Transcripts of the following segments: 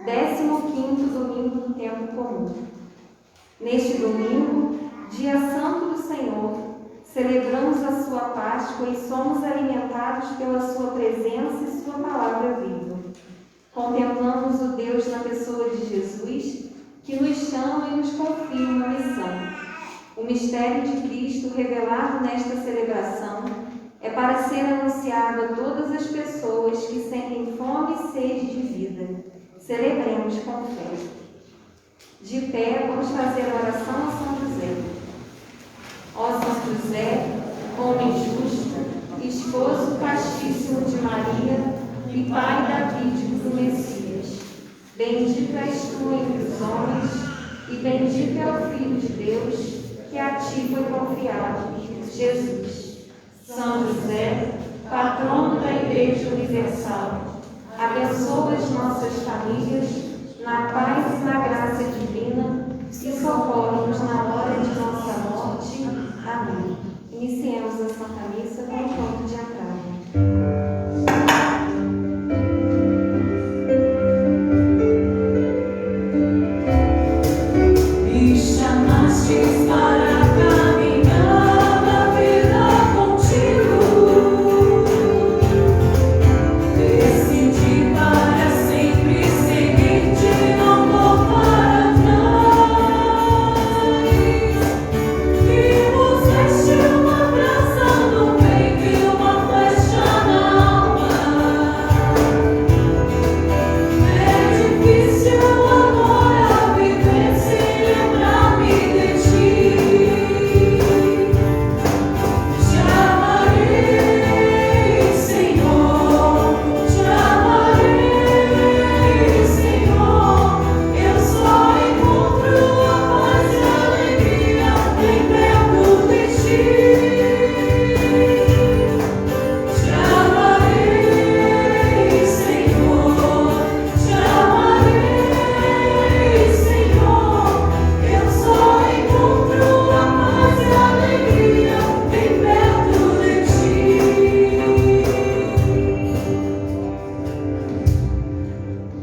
15º domingo do tempo comum. Neste domingo, dia santo do Senhor, celebramos a sua Páscoa e somos alimentados pela sua presença e sua palavra viva. Contemplamos o Deus na pessoa de Jesus, que nos chama e nos confia uma missão. O mistério de Cristo revelado nesta celebração é para ser anunciado a todas as pessoas que sentem fome e sede de vida. Celebremos com fé. De pé, vamos fazer a oração a São José. Ó São José, homem justo, esposo castíssimo de Maria e pai davídico do Messias, bendito és tu entre os homens e bendito é o Filho de Deus, que a ti foi confiado, Jesus. São José, patrono da Igreja Universal, abençoa as nossas famílias na paz e na graça divina e socorre-nos na hora de nossa morte. Amém. Iniciemos a Santa Missa com o canto de agrado.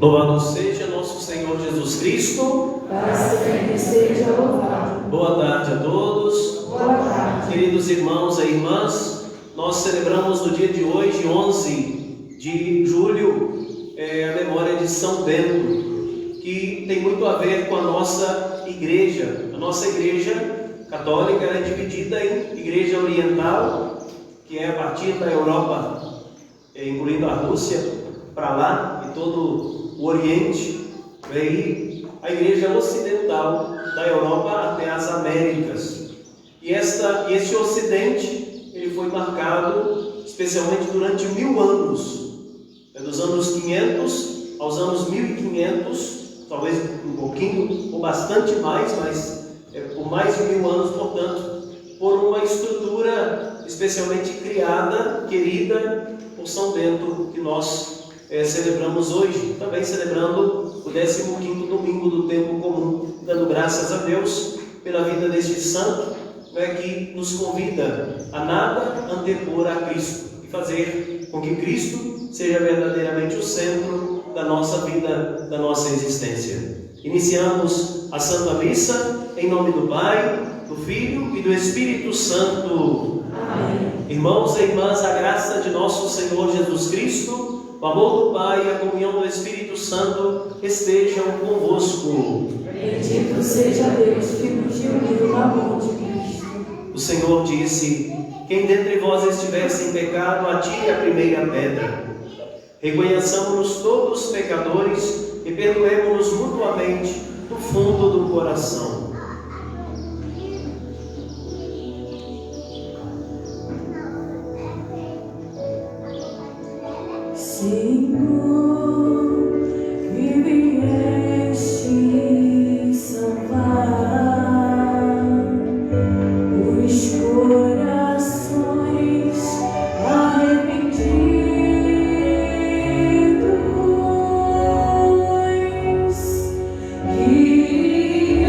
Louvado seja nosso Senhor Jesus Cristo. Para sempre seja louvado. Boa tarde a todos. Boa tarde. Queridos irmãos e irmãs, nós celebramos no dia de hoje, 11 de julho, a memória de São Bento, que tem muito a ver com a nossa igreja. A nossa igreja católica é dividida em igreja oriental, que é a partir da Europa, incluindo a Rússia, para lá, e todo o Oriente, e a igreja ocidental da Europa até as Américas. E este Ocidente, ele foi marcado especialmente durante 1000 anos, dos anos 500 aos anos 1500, talvez um pouquinho ou bastante mais, mas por mais de 1000 anos, portanto, por uma estrutura especialmente criada, querida por São Bento, que nós celebramos hoje, também celebrando o 15º domingo do tempo comum, dando graças a Deus pela vida deste santo, que nos convida a nada antepor a Cristo e fazer com que Cristo seja verdadeiramente o centro da nossa vida, da nossa existência. Iniciamos a Santa Missa em nome do Pai, do Filho e do Espírito Santo. Amém. Irmãos e irmãs, a graça de nosso Senhor Jesus Cristo, o amor do Pai e a comunhão do Espírito Santo estejam convosco. Bendito seja Deus que nos uniu no amor de Cristo. O Senhor disse: quem dentre vós estiver sem pecado, atire a primeira pedra. Reconheçamos-nos todos pecadores e perdoemos-nos mutuamente do fundo do coração. Senhor, que vieste salvar os corações arrependidos, que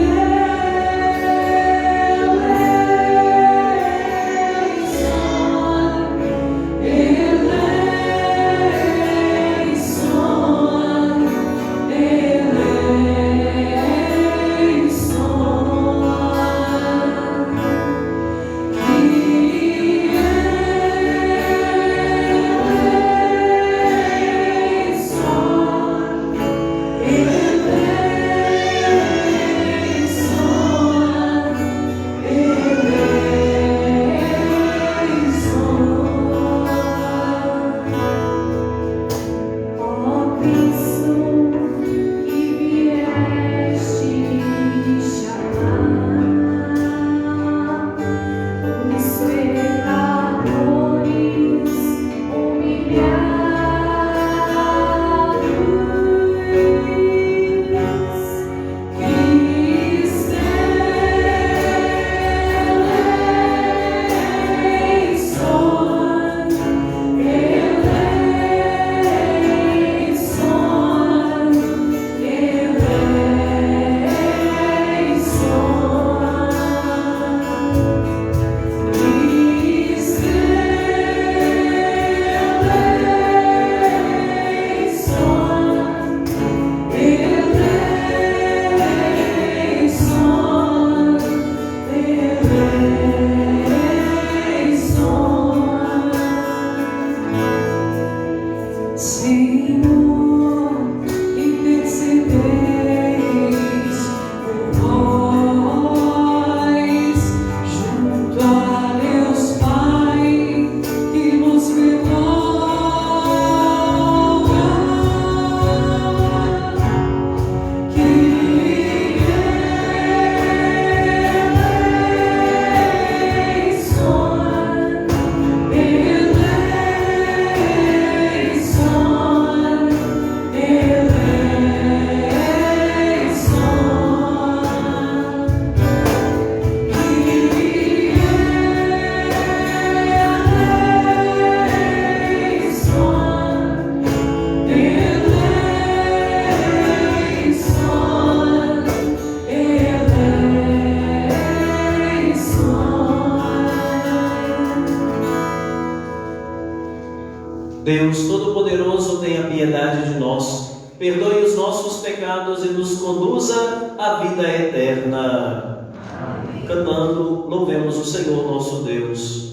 nós, perdoe os nossos pecados e nos conduza à vida eterna. Amém. Cantando, louvemos o Senhor nosso Deus.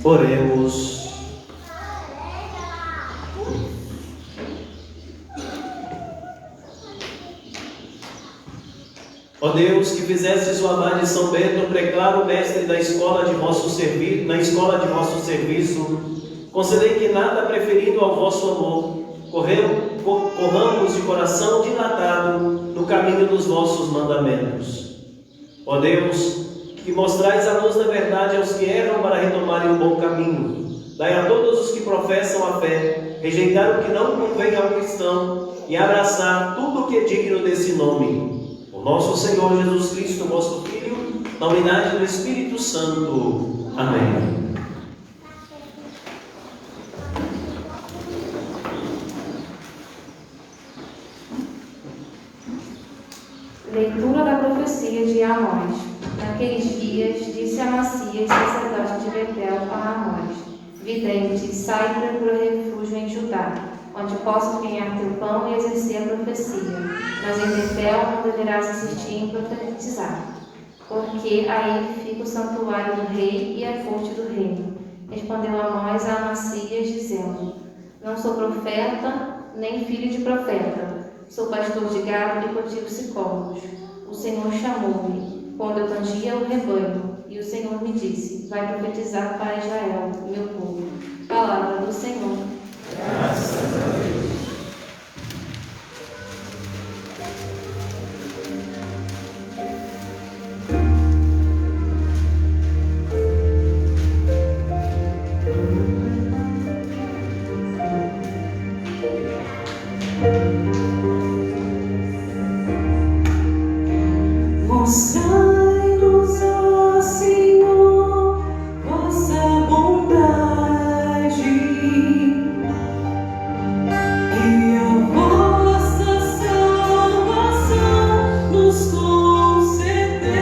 Oremos. Ó Deus, que fizestes o abade São Bento preclaro mestre da escola de vosso serviço, na escola de vosso serviço, concedei que nada preferido ao vosso amor, corramos de coração dilatado no caminho dos vossos mandamentos. Ó Deus, que mostrais a luz da verdade aos que erram para retomarem o bom caminho, dai a todos os que professam a fé, rejeitar o que não convém ao cristão e abraçar tudo o que é digno desse nome. O nosso Senhor Jesus Cristo, vosso Filho, na unidade do Espírito Santo. Amém. Leitura da profecia de Amós. Naqueles dias, disse Amacias, sacerdote de Betel, a Amós: Vidente, sai e procura refúgio em Judá, onde posso ganhar teu pão e exercer a profecia. Mas em Betel não deverás insistir em profetizar, porque aí fica o santuário do rei e a fonte do reino. Respondeu Amós a Amacias, dizendo: Não sou profeta, nem filho de profeta. Sou pastor de gado e cultivo sicômoros. O Senhor chamou-me, quando eu tangia o rebanho, e o Senhor me disse: Vai profetizar para Israel, meu povo. Palavra do Senhor. Graças a Deus. Mostrai-nos, ó Senhor, vossa bondade e a vossa salvação nos concedei.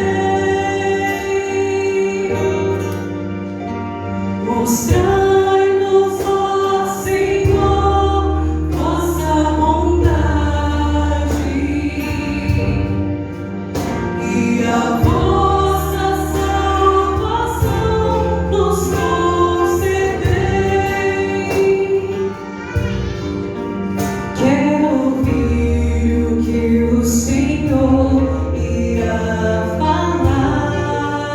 Mostrai-nos, ó Senhor, vossa bondade e a vossa salvação nos concedei. Quero ouvir o que o Senhor irá falar.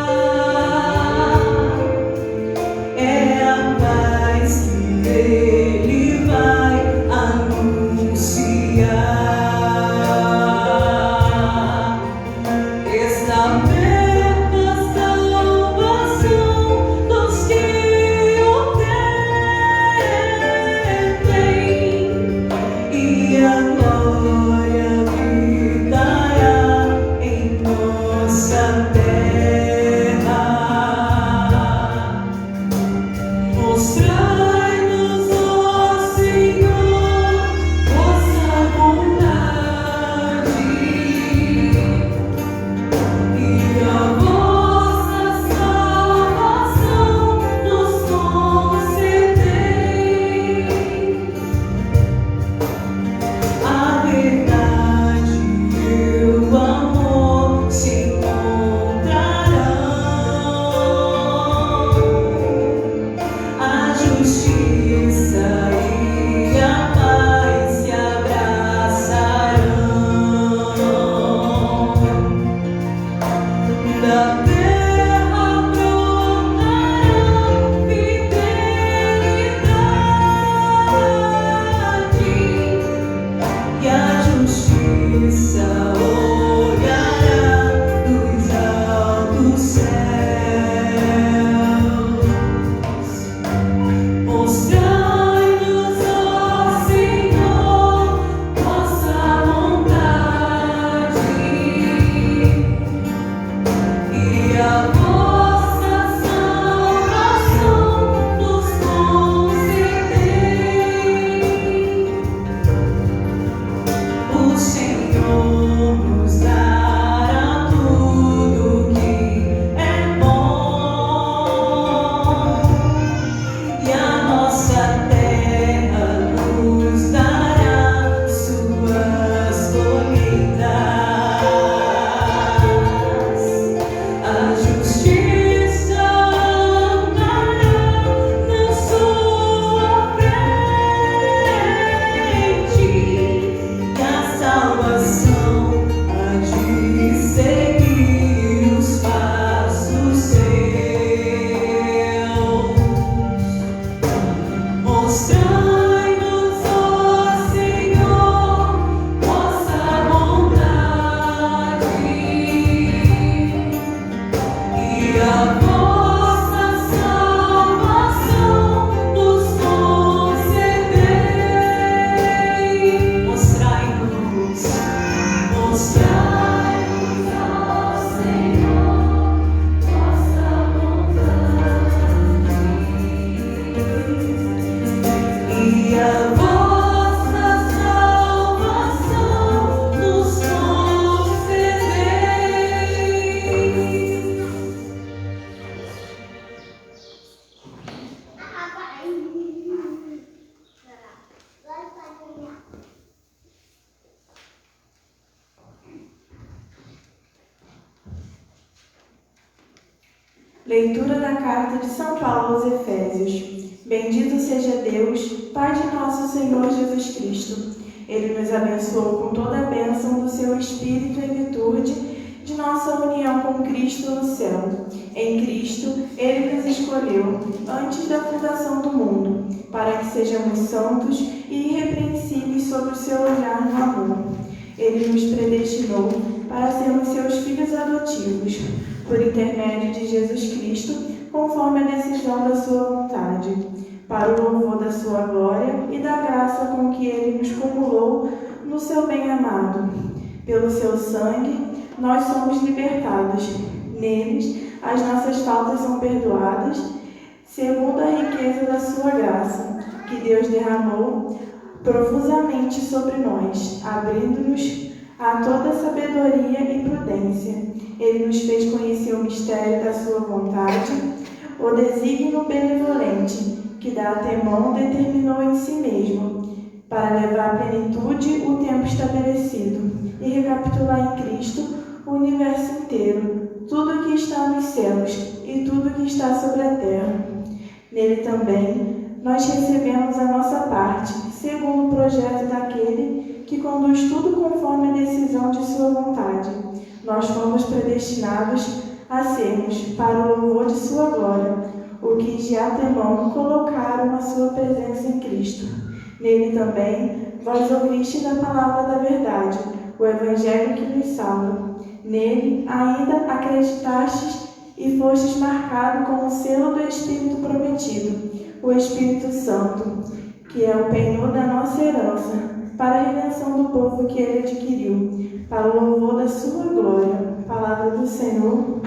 Leitura da Carta de São Paulo aos Efésios. Bendito seja Deus, Pai de nosso Senhor Jesus Cristo. Ele nos abençoou com toda a bênção do seu Espírito em virtude de nossa união com Cristo no céu. Em Cristo, Ele nos escolheu antes da fundação do mundo, para que sejamos santos e irrepreensíveis sob o seu olhar no amor. Ele nos predestinou para sermos seus filhos adotivos, por intermédio de Jesus Cristo, conforme a decisão da sua vontade, para o louvor da sua glória e da graça com que Ele nos cumulou no seu bem-amado. Pelo seu sangue, nós somos libertados. Neles, as nossas faltas são perdoadas, segundo a riqueza da sua graça, que Deus derramou profusamente sobre nós, abrindo-nos a toda sabedoria e prudência. Ele nos fez conhecer o mistério da sua vontade, o desígnio benevolente, que da antemão determinou em si mesmo, para levar à plenitude o tempo estabelecido e recapitular em Cristo o universo inteiro, tudo que está nos céus e tudo que está sobre a terra. Nele também nós recebemos a nossa parte, segundo o projeto daquele que conduz tudo conforme a decisão de sua vontade. Nós fomos predestinados a sermos, para o louvor de sua glória, o que de antemão colocaram a sua presença em Cristo. Nele também vós ouvistes a palavra da verdade, o Evangelho que nos salva. Nele ainda acreditastes e fostes marcado com o selo do Espírito prometido, o Espírito Santo, que é o penhor da nossa herança, para a redenção do povo que Ele adquiriu, para o louvor da sua glória. Palavra do Senhor.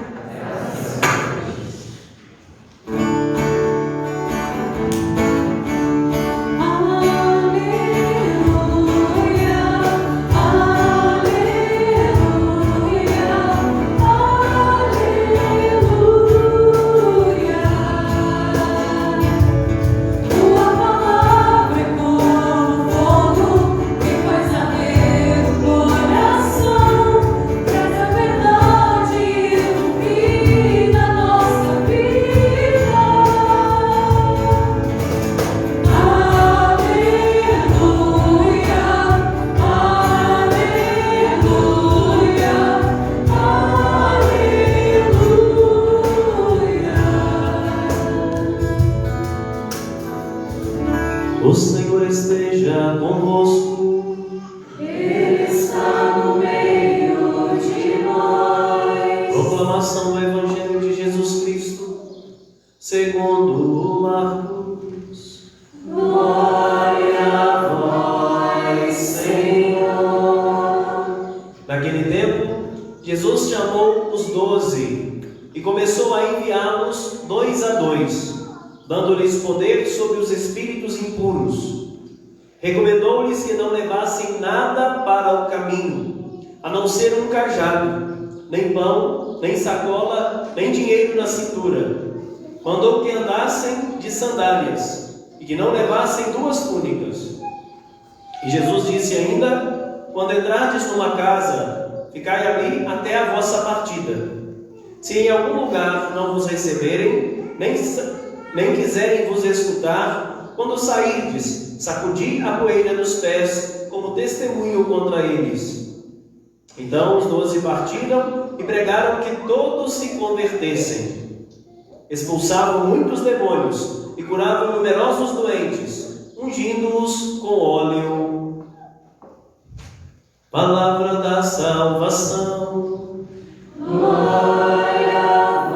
O Senhor esteja convosco. Ele está no meio de nós. Proclamação do Evangelho de Jesus Cristo, segundo Marcos. Glória a vós, Senhor. Naquele tempo, Jesus chamou os 12 e começou a enviá-los 2 a 2, dando-lhes poder sobre os espíritos impuros. Recomendou-lhes que não levassem nada para o caminho, a não ser um cajado, nem pão, nem sacola, nem dinheiro na cintura. Mandou que andassem de sandálias e que não levassem 2 túnicas. E Jesus disse ainda: quando entrardes numa casa, ficai ali até a vossa partida. Se em algum lugar não vos receberem, nem quiserem vos escutar, quando sairdes, sacudi a poeira dos pés, como testemunho contra eles. Então os 12 partiram e pregaram que todos se convertessem. Expulsavam muitos demônios e curavam numerosos doentes, ungindo-os com óleo. Palavra da salvação. Glória a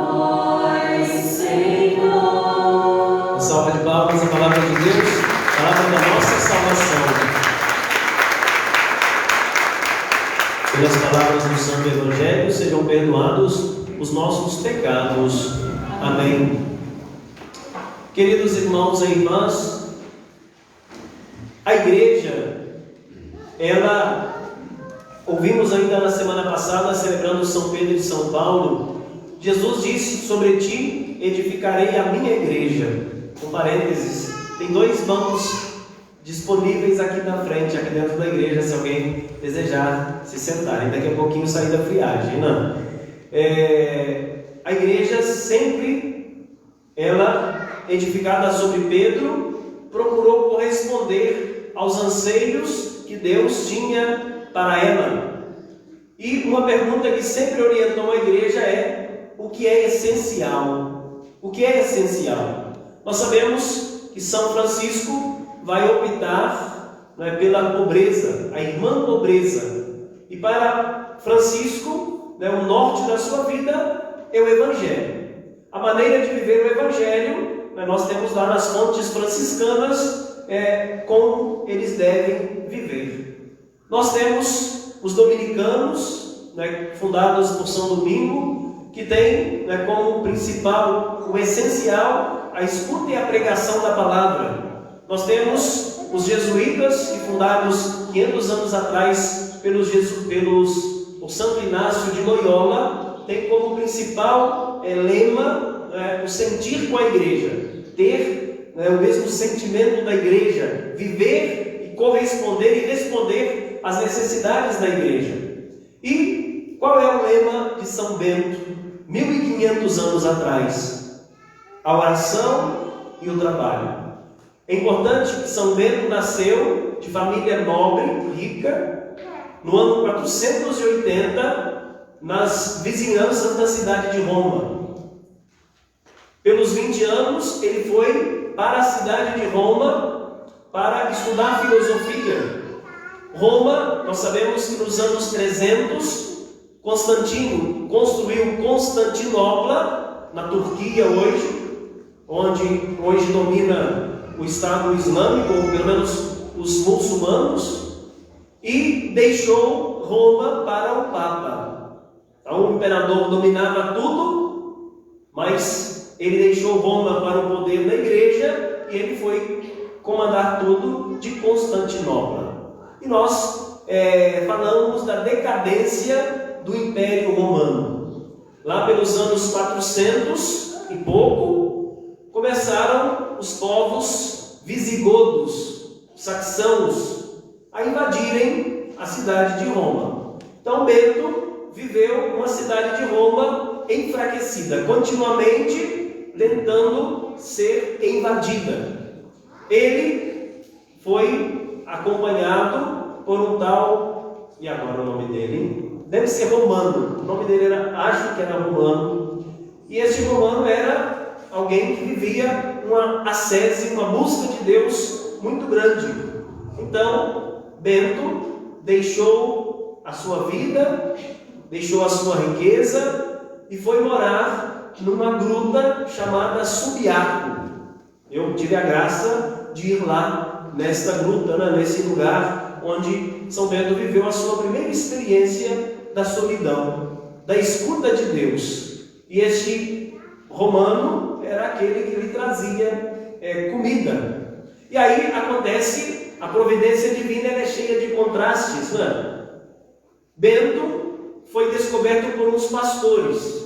os nossos pecados. Amém. Queridos irmãos e irmãs, a igreja, ouvimos ainda na semana passada, celebrando São Pedro de São Paulo, Jesus disse: sobre ti edificarei a minha igreja. Com parênteses, tem 2 bancos disponíveis aqui na frente, aqui dentro da igreja, se alguém desejar se sentar, e daqui a pouquinho sair da friagem. Não. A igreja sempre, edificada sobre Pedro, procurou corresponder aos anseios que Deus tinha para ela. E uma pergunta que sempre orientou a igreja é: o que é essencial? O que é essencial? Nós sabemos que São Francisco vai optar pela pobreza, a irmã pobreza. E para Francisco, o norte da sua vida é o Evangelho. A maneira de viver o Evangelho, nós temos lá nas fontes franciscanas como eles devem viver. Nós temos os dominicanos, fundados por São Domingo, que tem como principal, o essencial, a escuta e a pregação da palavra. Nós temos os jesuítas, que fundados 500 anos atrás por Santo Inácio de Loyola, tem como principal lema o sentir com a igreja, ter o mesmo sentimento da igreja, viver e corresponder e responder às necessidades da igreja. E qual é o lema de São Bento, 1500 anos atrás? A oração e o trabalho. É importante que São Bento nasceu de família nobre, rica, no ano 480, nas vizinhanças da cidade de Roma. Pelos 20 anos, ele foi para a cidade de Roma para estudar filosofia. Roma, nós sabemos que nos anos 300, Constantino construiu Constantinopla, na Turquia onde hoje domina o Estado Islâmico, ou pelo menos os muçulmanos, e deixou Roma para o Papa. Então o imperador dominava tudo, mas ele deixou Roma para o poder da igreja e ele foi comandar tudo de Constantinopla. E nós falamos da decadência do Império Romano. Lá pelos anos 400 e pouco, começaram os povos visigodos, saxãos, a invadirem a cidade de Roma. Então Bento viveu uma cidade de Roma enfraquecida, continuamente tentando ser invadida. Ele foi acompanhado por um tal, e agora o nome dele? Deve ser romano. O nome dele acho que era romano. E este romano era alguém que vivia uma ascese, uma busca de Deus muito grande. Então, Bento deixou a sua vida, deixou a sua riqueza e foi morar numa gruta chamada Subiaco. Eu tive a graça de ir lá nesta gruta, nesse lugar onde São Bento viveu a sua primeira experiência da solidão, da escuta de Deus. E este romano era aquele que lhe trazia comida. E aí acontece, a providência divina é cheia de contrastes, Bento foi descoberto por uns pastores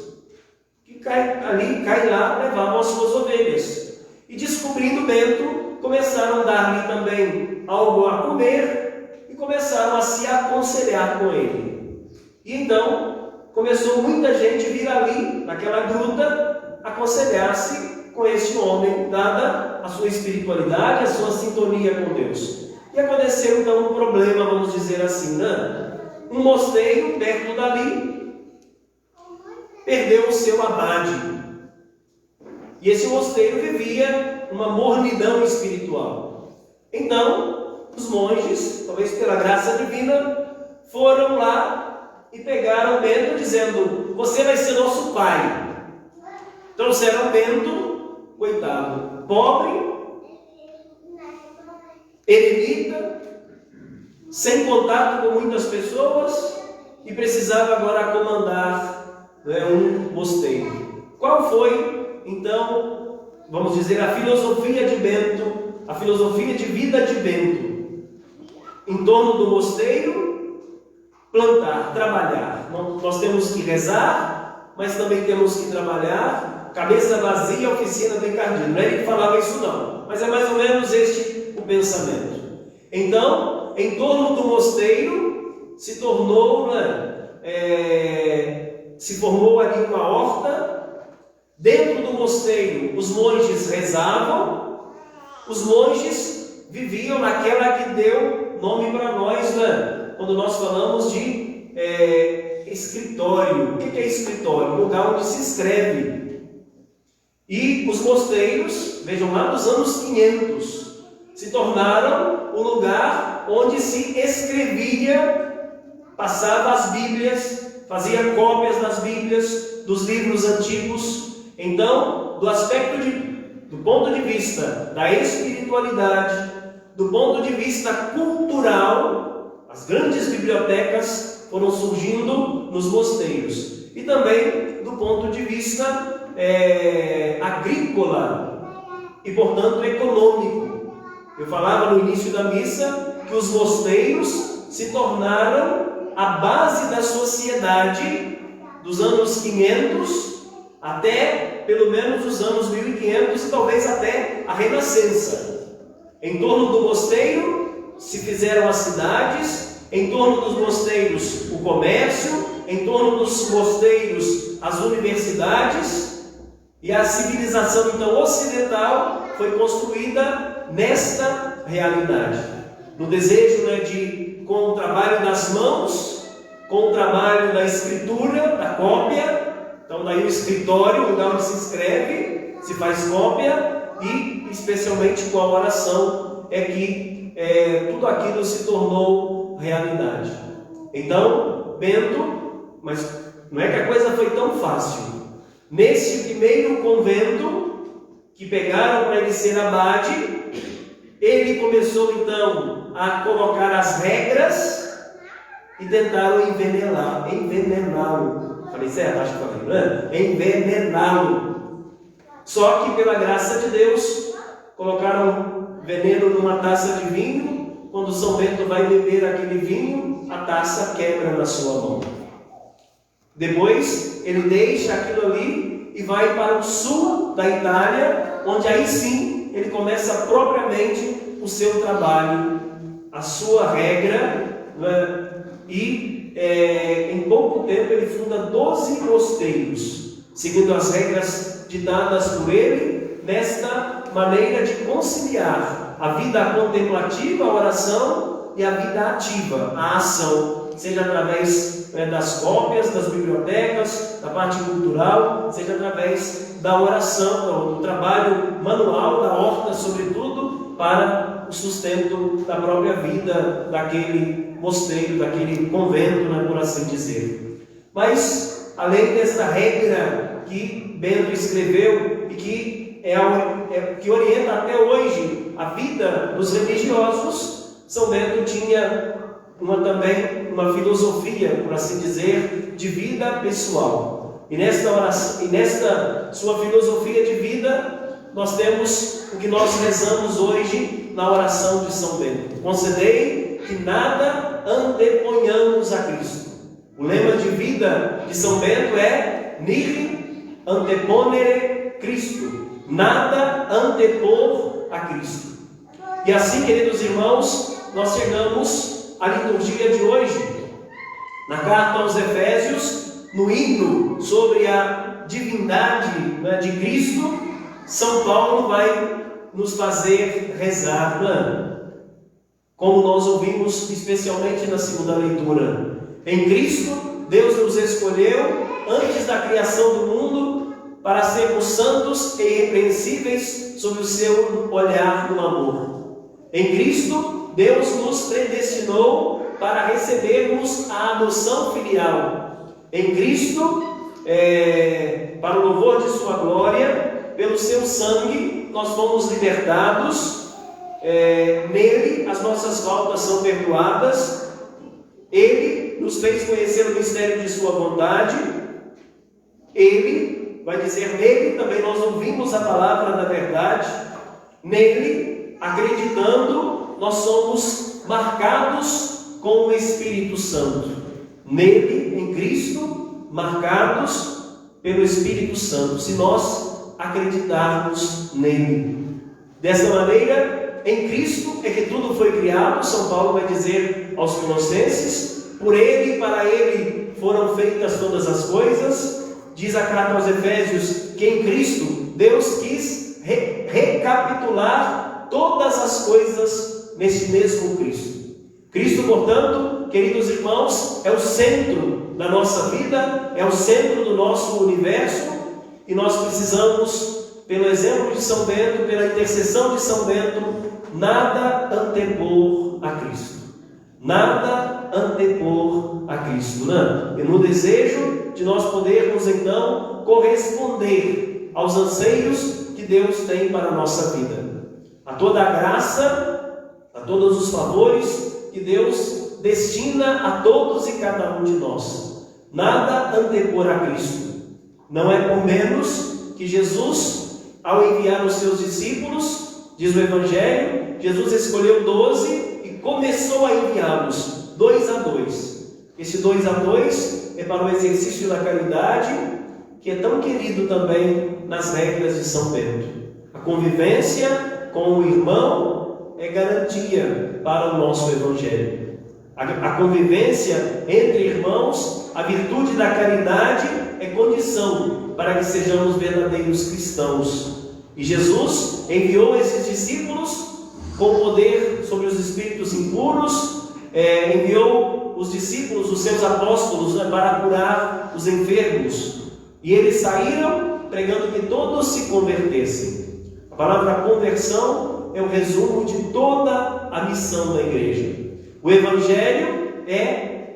que cai lá, levavam as suas ovelhas. E descobrindo Bento, começaram a dar-lhe também algo a comer e começaram a se aconselhar com ele. E então começou muita gente vir ali, naquela gruta, aconselhar-se com este homem, dada a sua espiritualidade, a sua sintonia com Deus. E aconteceu então um problema, vamos dizer assim, um mosteiro perto dali perdeu o seu abade. E esse mosteiro vivia uma mornidão espiritual. Então, os monges, talvez pela graça divina, foram lá e pegaram Bento dizendo: você vai ser nosso pai. Trouxeram Bento, coitado, pobre, eremita, sem contato com muitas pessoas, e precisava agora comandar um mosteiro. Qual foi, então, vamos dizer, a filosofia de Bento, a filosofia de vida de Bento? Em torno do mosteiro, plantar, trabalhar. Nós temos que rezar, mas também temos que trabalhar. Cabeça vazia, oficina bem cardíaca. Não é ele que falava isso não, mas é mais ou menos este o pensamento. Então, em torno do mosteiro se tornou, se formou ali uma horta. Dentro do mosteiro os monges rezavam, os monges viviam naquela que deu nome para nós, quando nós falamos de escritório. O que é escritório? Lugar onde se escreve. E os mosteiros, vejam lá, nos anos 500, se tornaram o lugar onde se escrevia, passava as Bíblias, fazia cópias das Bíblias, dos livros antigos. Então, do ponto de vista da espiritualidade, do ponto de vista cultural, as grandes bibliotecas foram surgindo nos mosteiros. E também do ponto de vista agrícola e, portanto, econômico. Eu falava no início da missa que os mosteiros se tornaram a base da sociedade dos anos 500 até pelo menos os anos 1500 e talvez até a Renascença. Em torno do mosteiro se fizeram as cidades, em torno dos mosteiros o comércio, em torno dos mosteiros as universidades, e a civilização então ocidental foi construída nesta realidade, no desejo com o trabalho das mãos, com o trabalho da escritura, da cópia. Então daí o escritório, o lugar onde se escreve, se faz cópia, e especialmente com a oração é que tudo aquilo se tornou realidade. Então, Bento, mas não é que a coisa foi tão fácil. Nesse primeiro convento que pegaram para ele ser abade, ele começou então a colocar as regras e tentaram envenená-lo. Falei certo? Acho que falei, não é? Envenená-lo. Só que pela graça de Deus, colocaram veneno numa taça de vinho. Quando São Bento vai beber aquele vinho, a taça quebra na sua mão. Depois ele deixa aquilo ali e vai para o sul da Itália, onde aí sim ele começa propriamente o seu trabalho, a sua regra, né? E em pouco tempo ele funda 12 mosteiros, seguindo as regras ditadas por ele, nesta maneira de conciliar a vida contemplativa, a oração, e a vida ativa, a ação, seja através das cópias, das bibliotecas, da parte cultural, seja através da oração, do trabalho manual, da horta, sobretudo, para o sustento da própria vida daquele mosteiro, daquele convento, por assim dizer. Mas, além desta regra que Bento escreveu e que orienta até hoje a vida dos religiosos, São Bento tinha também uma filosofia, por assim dizer, de vida pessoal. E nesta sua filosofia de vida, nós temos o que nós rezamos hoje na oração de São Bento: concedei que nada anteponhamos a Cristo. O lema de vida de São Bento é nihil anteponere Cristo, nada antepor a Cristo. E assim, queridos irmãos, nós chegamos à liturgia de hoje, na carta aos Efésios, no hino sobre a divindade de Cristo. São Paulo vai nos fazer rezar, como nós ouvimos especialmente na segunda leitura. Em Cristo, Deus nos escolheu antes da criação do mundo para sermos santos e irrepreensíveis sob o seu olhar do amor. Em Cristo, Deus nos predestinou para recebermos a adoção filial. Em Cristo, para o louvor de sua glória, pelo seu sangue, nós fomos libertados. Nele, as nossas faltas são perdoadas. Ele nos fez conhecer o mistério de sua vontade, Ele vai dizer, nele também nós ouvimos a palavra da verdade, nele, acreditando, nós somos marcados com o Espírito Santo. Nele, em Cristo, marcados pelo Espírito Santo, se nós acreditarmos nele. Dessa maneira, em Cristo é que tudo foi criado. São Paulo vai dizer aos Colossenses, por ele e para ele foram feitas todas as coisas. Diz a carta aos Efésios que em Cristo Deus quis recapitular todas as coisas neste mesmo Cristo. Cristo, portanto, queridos irmãos, é o centro da nossa vida, é o centro do nosso universo, e nós precisamos, pelo exemplo de São Bento, pela intercessão de São Bento, nada antepor a Cristo. Nada antepor a Cristo, não? E no desejo de nós podermos então corresponder aos anseios que Deus tem para a nossa vida, a toda a graça, a todos os favores que Deus destina a todos e cada um de nós. Nada antepor a Cristo. Não é por menos que Jesus, ao enviar os seus discípulos, diz o Evangelho, Jesus escolheu 12 e começou a enviá-los 2 a 2. Esse 2 a 2 é para o exercício da caridade, que é tão querido também nas regras de São Bento. A convivência com o irmão é garantia para o nosso Evangelho. A convivência entre irmãos, a virtude da caridade é condição para que sejamos verdadeiros cristãos. E Jesus enviou esses discípulos com poder sobre os espíritos impuros, enviou os discípulos, os seus apóstolos, para curar os enfermos. E eles saíram pregando que todos se convertessem. A palavra conversão é o resumo de toda a missão da igreja. O Evangelho é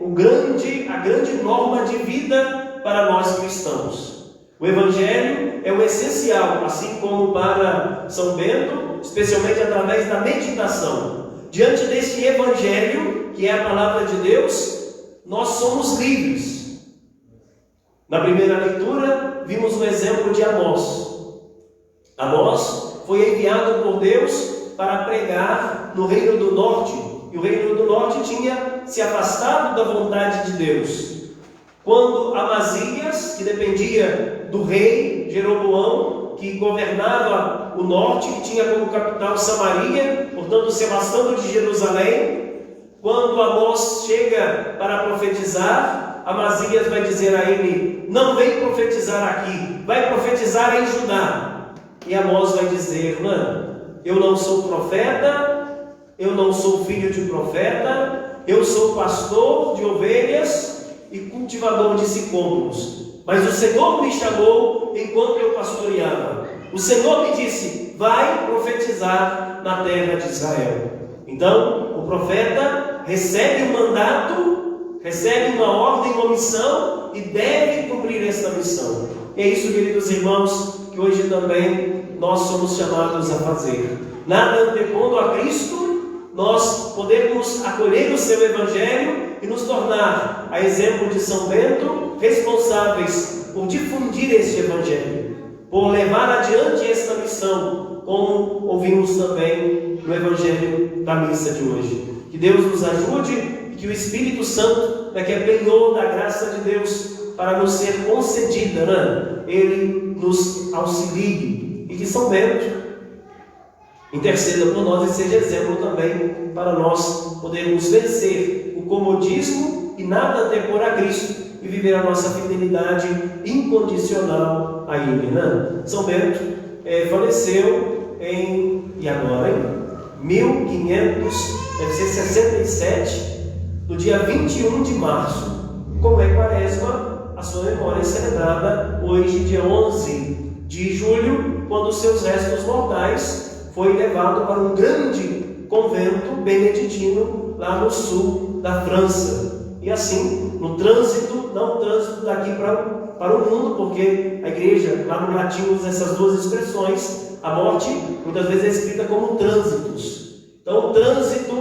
a grande norma de vida para nós cristãos. O Evangelho é o essencial, assim como para São Bento, especialmente através da meditação. Diante deste Evangelho, que é a palavra de Deus, nós somos livres. Na primeira leitura, vimos o exemplo de Amós. Amós foi enviado por Deus para pregar no Reino do Norte. E o Reino do Norte tinha se afastado da vontade de Deus. Quando Amazias, que dependia do rei Jeroboão, que governava o norte, que tinha como capital Samaria, portanto se afastando de Jerusalém, quando Amós chega para profetizar, Amazias vai dizer a ele, não vem profetizar aqui, vai profetizar em Judá. E Amós vai dizer, não, eu não sou profeta, eu não sou filho de profeta, eu sou pastor de ovelhas e cultivador de sicômoros. Mas o Senhor me chamou enquanto eu pastoreava. O Senhor me disse, vai profetizar na terra de Israel. Então, o profeta recebe um mandato, recebe uma ordem, uma missão e deve cumprir esta missão. E é isso, queridos irmãos, que hoje também nós somos chamados a fazer. Nada antepondo a Cristo, nós podemos acolher o seu Evangelho e nos tornar, a exemplo de São Bento, responsáveis por difundir este Evangelho, por levar adiante esta missão, como ouvimos também no Evangelho da missa de hoje. Que Deus nos ajude e que o Espírito Santo, que é penhor da graça de Deus para nos ser concedida, né? Ele nos auxilie, e que São Bento interceda por nós e seja exemplo também para nós podermos vencer o comodismo e nada antepor a Cristo e viver a nossa fidelidade incondicional a Ele, né? São Bento faleceu em 1567, no dia 21 de março. Como é Quaresma, a sua memória é celebrada hoje, dia 11 de julho, quando os seus restos mortais foi levado para um grande convento beneditino lá no sul da França. E assim, no trânsito, não o trânsito daqui para o mundo, porque a igreja, lá no latim, usa essas duas expressões. A morte, muitas vezes, é escrita como trânsitos. Então, o trânsito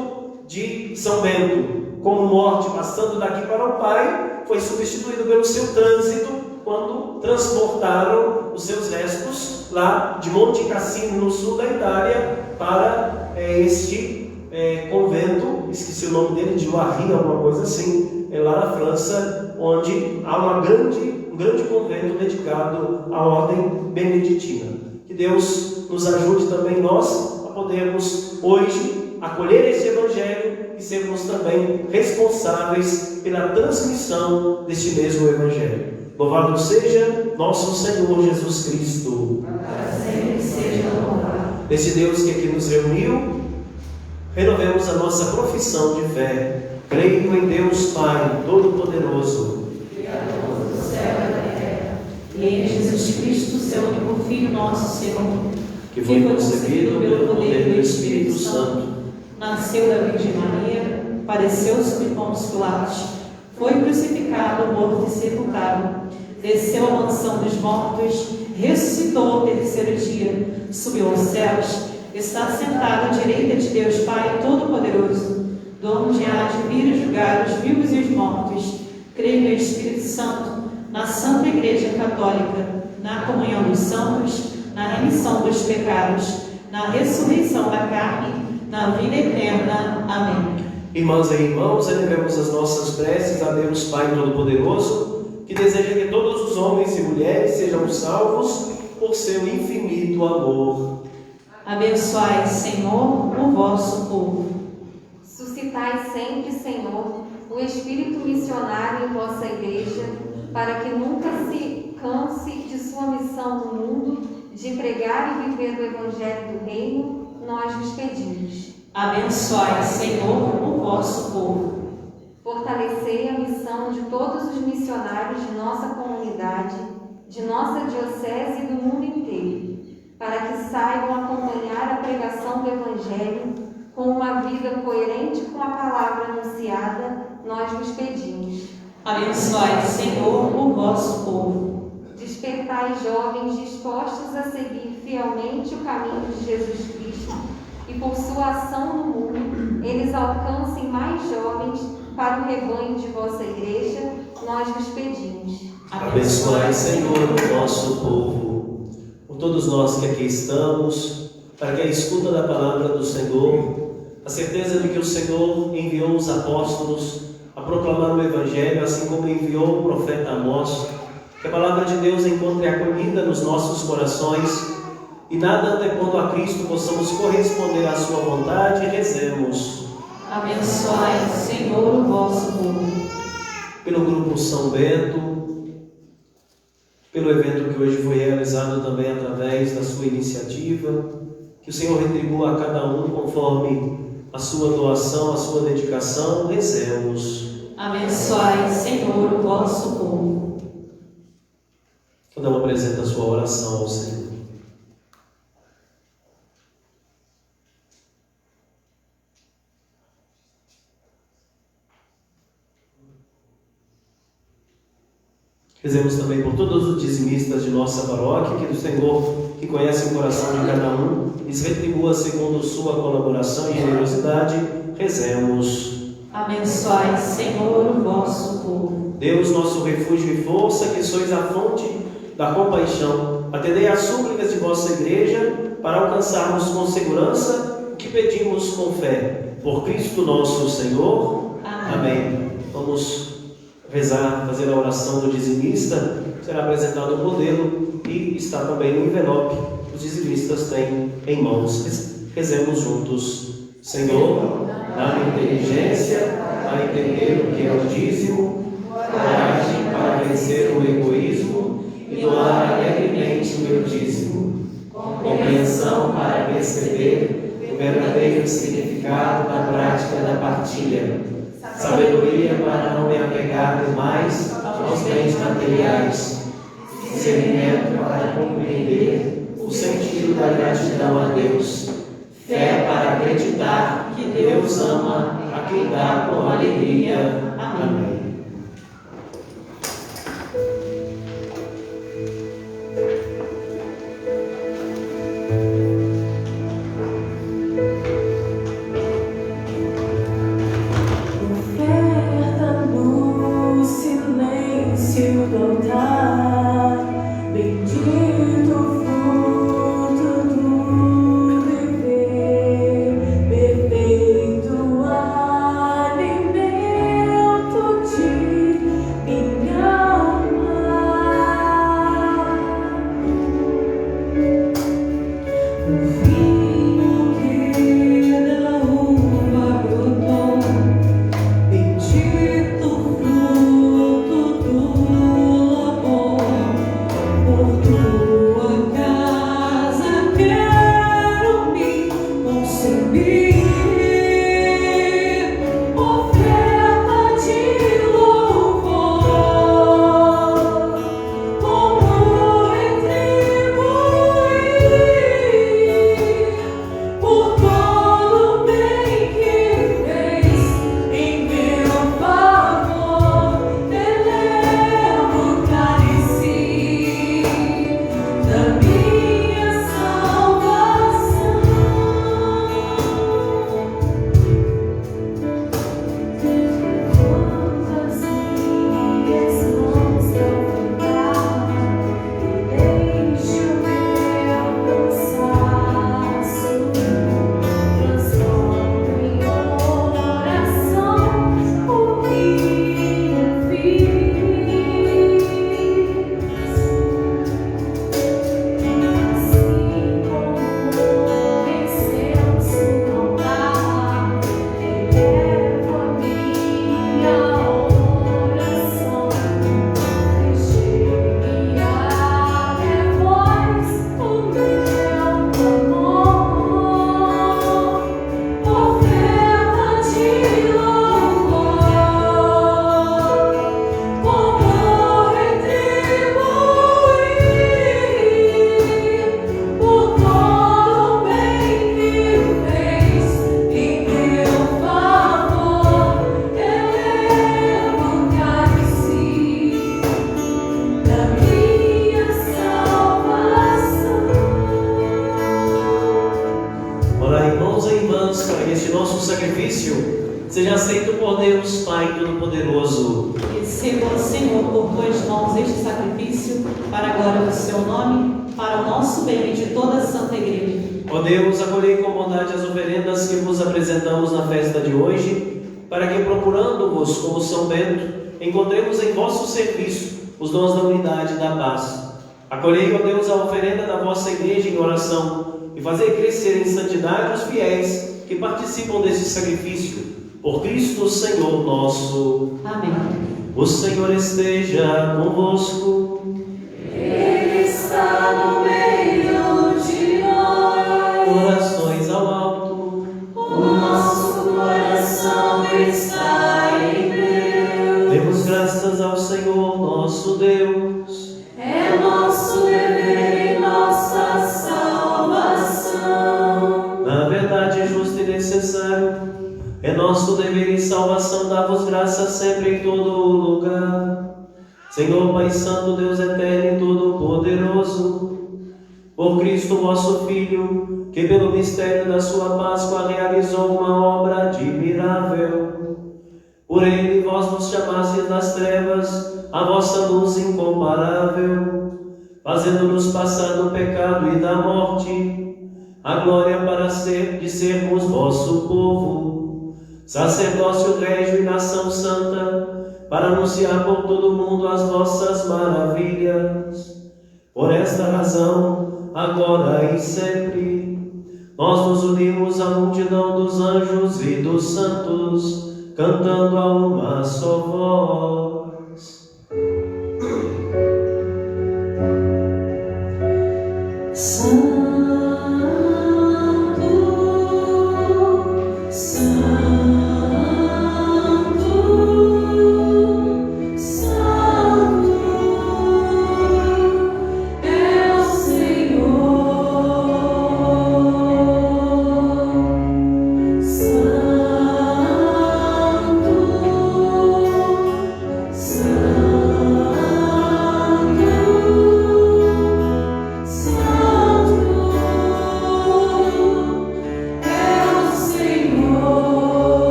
de São Bento, como morte, passando daqui para o Pai, foi substituído pelo seu trânsito quando transportaram os seus restos lá de Monte Cassino, no sul da Itália, para este convento, esqueci o nome dele, de Oiry, alguma coisa assim, lá na França, onde há um grande convento dedicado à ordem beneditina. Que Deus nos ajude também nós a podermos hoje acolher esse Evangelho e sermos também responsáveis pela transmissão deste mesmo Evangelho. Louvado seja nosso Senhor Jesus Cristo. Para sempre seja louvado. Esse Deus que aqui nos reuniu, renovemos a nossa profissão de fé. Creio em Deus Pai Todo-Poderoso, Criador do céu e da terra, e em Jesus Cristo, seu único Filho, nosso Senhor, que foi concebido pelo poder do Espírito Santo. Nasceu da Virgem Maria, padeceu sob Pôncio Pilatos, foi crucificado, morto e sepultado, desceu à mansão dos mortos, ressuscitou ao terceiro dia, subiu aos céus, está sentado à direita de Deus Pai Todo-Poderoso, de onde há de vir julgar os vivos e os mortos. Creio no Espírito Santo, na Santa Igreja Católica, na comunhão dos santos, na remissão dos pecados, na ressurreição da carne, na vida eterna. Amém. Irmãs e irmãos, elevemos as nossas preces a Deus Pai Todo-Poderoso, que deseja que todos os homens e mulheres sejam salvos por seu infinito amor. Abençoai, Senhor, o vosso povo. Suscitai sempre, Senhor, o espírito missionário em vossa igreja, para que nunca se canse de sua missão no mundo, de pregar e viver do Evangelho do Reino, nós vos pedimos. Abençoai, Senhor, o vosso povo. Fortalecei a missão de todos os missionários de nossa comunidade, de nossa diocese e do mundo inteiro, para que saibam acompanhar a pregação do Evangelho com uma vida coerente com a palavra anunciada, nós vos pedimos. Abençoai, Senhor, o vosso povo. Despertai jovens dispostos a seguir fielmente o caminho de Jesus Cristo e por sua ação no mundo, eles alcancem mais jovens para o rebanho de vossa igreja, nós vos pedimos. Abençoai, Senhor, o nosso povo. Por todos nós que aqui estamos, para que a escuta da palavra do Senhor, a certeza de que o Senhor enviou os apóstolos a proclamar o Evangelho, assim como enviou o profeta Amós, que a palavra de Deus encontre acolhida nos nossos corações e nada antepondo a Cristo possamos corresponder à sua vontade, rezemos. Abençoai, Senhor, o vosso povo. Pelo Grupo São Bento, pelo evento que hoje foi realizado também através da sua iniciativa, que o Senhor retribua a cada um conforme a sua doação, a sua dedicação, rezemos. Abençoai, Senhor, o vosso povo. Cada um apresenta a sua oração ao Senhor. Rezemos também por todos os dizimistas de nossa paróquia, que o Senhor, que conhece o coração de cada um, lhes retribua segundo sua colaboração e generosidade. Rezemos. Abençoai, Senhor, o vosso povo. Deus, nosso refúgio e força, que sois a fonte da compaixão, atendei às súplicas de vossa igreja, para alcançarmos com segurança o que pedimos com fé. Por Cristo nosso Senhor. Amém. Vamos rezar, fazer a oração do dizimista. Será apresentado o modelo e está também no envelope. Os dizimistas têm em mãos. Rezemos juntos. Senhor, dá-me inteligência para entender o que é o dízimo, coragem para vencer o egoísmo e doar alegremente o meu dízimo, compreensão para perceber o verdadeiro significado da prática da partilha, sabedoria para não me apegar demais aos bens materiais, discernimento para compreender o sentido da gratidão a Deus, fé para acreditar que Deus ama a quem dá com alegria. Amém. Oferta no silêncio do altar. seja aceito por Deus, Pai Todo-Poderoso. Receba, Senhor, por tuas mãos este sacrifício, para a glória do seu nome, para o nosso bem e de toda a Santa Igreja. Ó Deus, acolhei com bondade as oferendas que vos apresentamos na festa de hoje, para que, procurando-vos como São Bento, encontremos em vosso serviço os dons da unidade e da paz. Acolhei, ó Deus, a oferenda da vossa Igreja em oração e fazei crescer em santidade os fiéis que participam desse sacrifício. Por Cristo, Senhor nosso. Amém. O Senhor esteja convosco. Ele está no meio de nós. Orações ao alto. O nosso coração está em Deus. Demos graças ao Senhor nosso Deus. É nosso dever e nossa salvação. Na verdade, justo e necessário, é nosso dever e salvação dar-vos graças sempre em todo o lugar. Senhor Pai Santo, Deus eterno e todo-poderoso, por Cristo vosso Filho, que pelo mistério da sua Páscoa realizou uma obra admirável. Por ele vós nos chamastes das trevas a vossa luz incomparável, fazendo-nos passar do pecado e da morte a glória de sermos vosso povo, sacerdócio régio e nação santa, para anunciar por todo o mundo as vossas maravilhas. Por esta razão, agora e sempre, nós nos unimos à multidão dos anjos e dos santos, cantando a uma só voz. Santo, é o Senhor. Santo,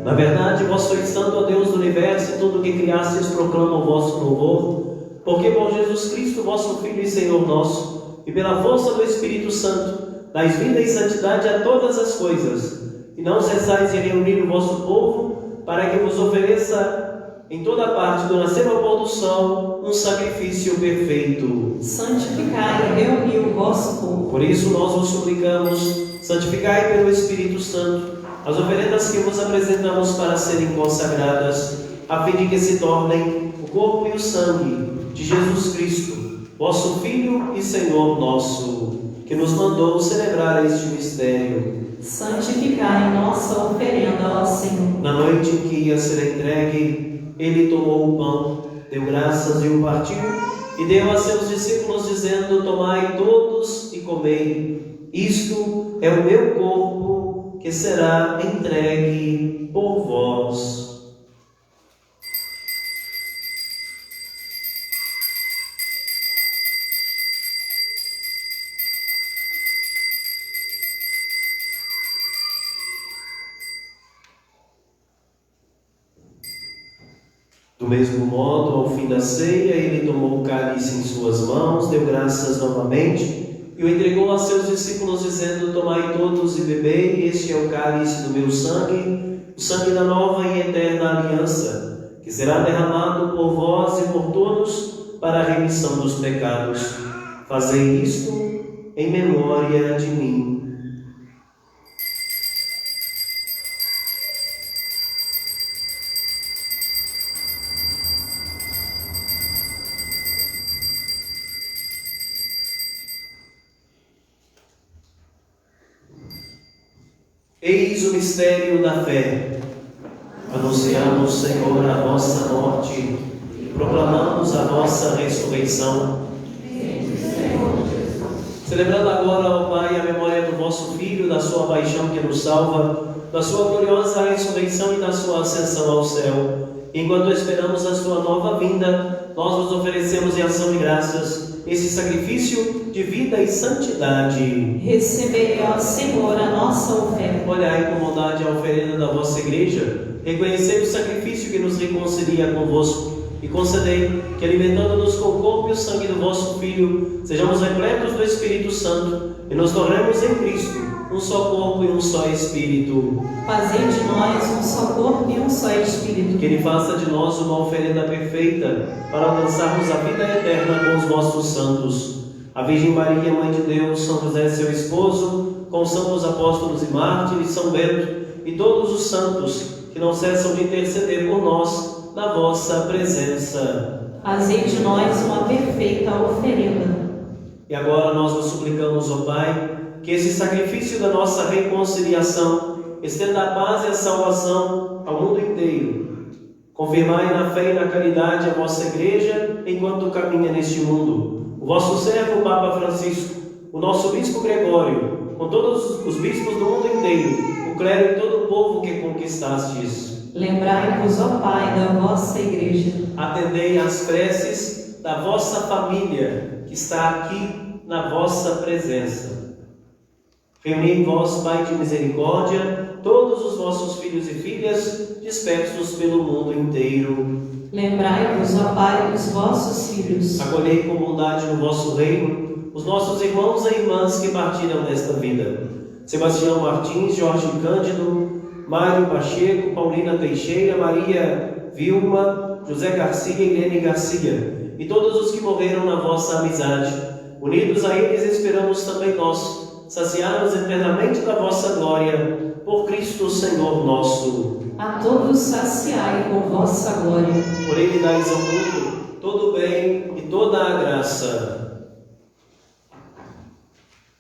Na verdade, vós sois santo, ó Deus do universo, e tudo o que criastes proclama o vosso louvor, porque por Jesus Cristo, vosso Filho e Senhor nosso, e pela força do Espírito Santo, dais vida e santidade a todas as coisas, e não cessais de reunir o vosso povo, para que vos ofereça em toda parte, do nascer ao pôr do sol, um sacrifício perfeito. Santificai e reuni o vosso povo. Por isso nós vos suplicamos, santificai pelo Espírito Santo as oferendas que vos apresentamos para serem consagradas, a fim de que se tornem o corpo e o sangue de Jesus Cristo, vosso Filho e Senhor nosso, que nos mandou celebrar este mistério. Santificai nossa oferenda, ó Senhor. Na noite em que ia ser entregue, ele tomou o pão, deu graças e o partiu, e deu a seus discípulos, dizendo: tomai todos e comei, isto é o meu corpo, que será entregue por vós. Do mesmo modo, ao fim da ceia, ele tomou o cálice em suas mãos, deu graças novamente e o entregou a seus discípulos, dizendo: tomai todos e bebei, este é o cálice do meu sangue, o sangue da nova e eterna aliança, que será derramado por vós e por todos para a remissão dos pecados. Fazei isto em memória de mim. Eis o mistério da fé. Anunciamos, Senhor, a vossa morte e proclamamos a vossa ressurreição. Celebrando agora, ó Pai, a memória do vosso Filho, da sua paixão que nos salva, da sua gloriosa ressurreição e da sua ascensão ao céu. Enquanto esperamos a sua nova vinda, nós vos oferecemos em ação de graças esse sacrifício de vida e santidade. Recebei, ó Senhor, a nossa oferta. Olhai com bondade a oferenda da vossa igreja, reconhecei o sacrifício que nos reconcilia convosco, e concedei que, alimentando-nos com o corpo e o sangue do vosso Filho, sejamos repletos do Espírito Santo e nos tornemos em Cristo um só corpo e um só Espírito. Fazei de nós um só corpo e um só Espírito. Que Ele faça de nós uma oferenda perfeita para alcançarmos a vida eterna com os vossos santos. A Virgem Maria, Mãe de Deus, São José, seu esposo, com os santos apóstolos e mártires, São Bento e todos os santos que não cessam de interceder por nós na vossa presença. Fazei de nós uma perfeita oferenda. E agora nós vos suplicamos, ó Pai, que esse sacrifício da nossa reconciliação estenda a paz e a salvação ao mundo inteiro. Confirmai na fé e na caridade a vossa Igreja enquanto caminha neste mundo. O vosso servo, o Papa Francisco, o nosso Bispo Gregório, com todos os bispos do mundo inteiro, o clero e todo o povo que conquistastes. Lembrai-vos, ó Pai, da vossa Igreja. Atendei às preces da vossa família, que está aqui na vossa presença. Reuni em vós, Pai de misericórdia, todos os vossos filhos e filhas, dispersos pelo mundo inteiro. Lembrai-vos, ó Pai, dos vossos filhos. Acolhei com bondade no vosso reino os nossos irmãos e irmãs que partiram desta vida. Sebastião Martins, Jorge Cândido, Mário Pacheco, Paulina Teixeira, Maria Vilma, José Garcia e Irene Garcia, e todos os que morreram na vossa amizade. Unidos a eles esperamos também nós, saciados eternamente da vossa glória, por Cristo Senhor nosso. A todos saciai com vossa glória. Por ele dais ao mundo todo o bem e toda a graça.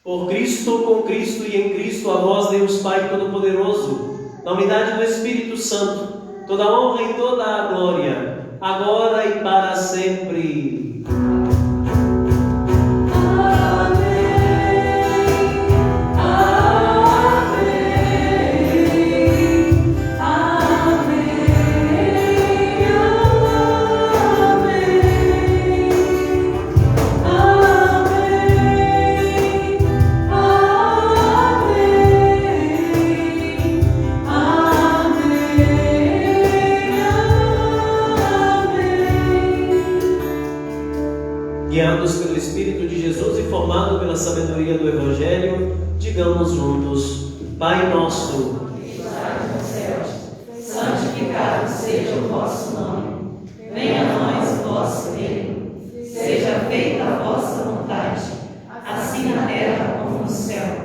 Por Cristo, com Cristo e em Cristo, a vós, Deus Pai Todo-Poderoso, na unidade do Espírito Santo, toda a honra e toda a glória, agora e para sempre. Guiados pelo Espírito de Jesus e formados pela sabedoria do Evangelho, digamos juntos: Pai nosso, que estais nos céus, santificado seja o vosso nome. Venha a nós o vosso reino. Seja feita a vossa vontade, assim na terra como no céu.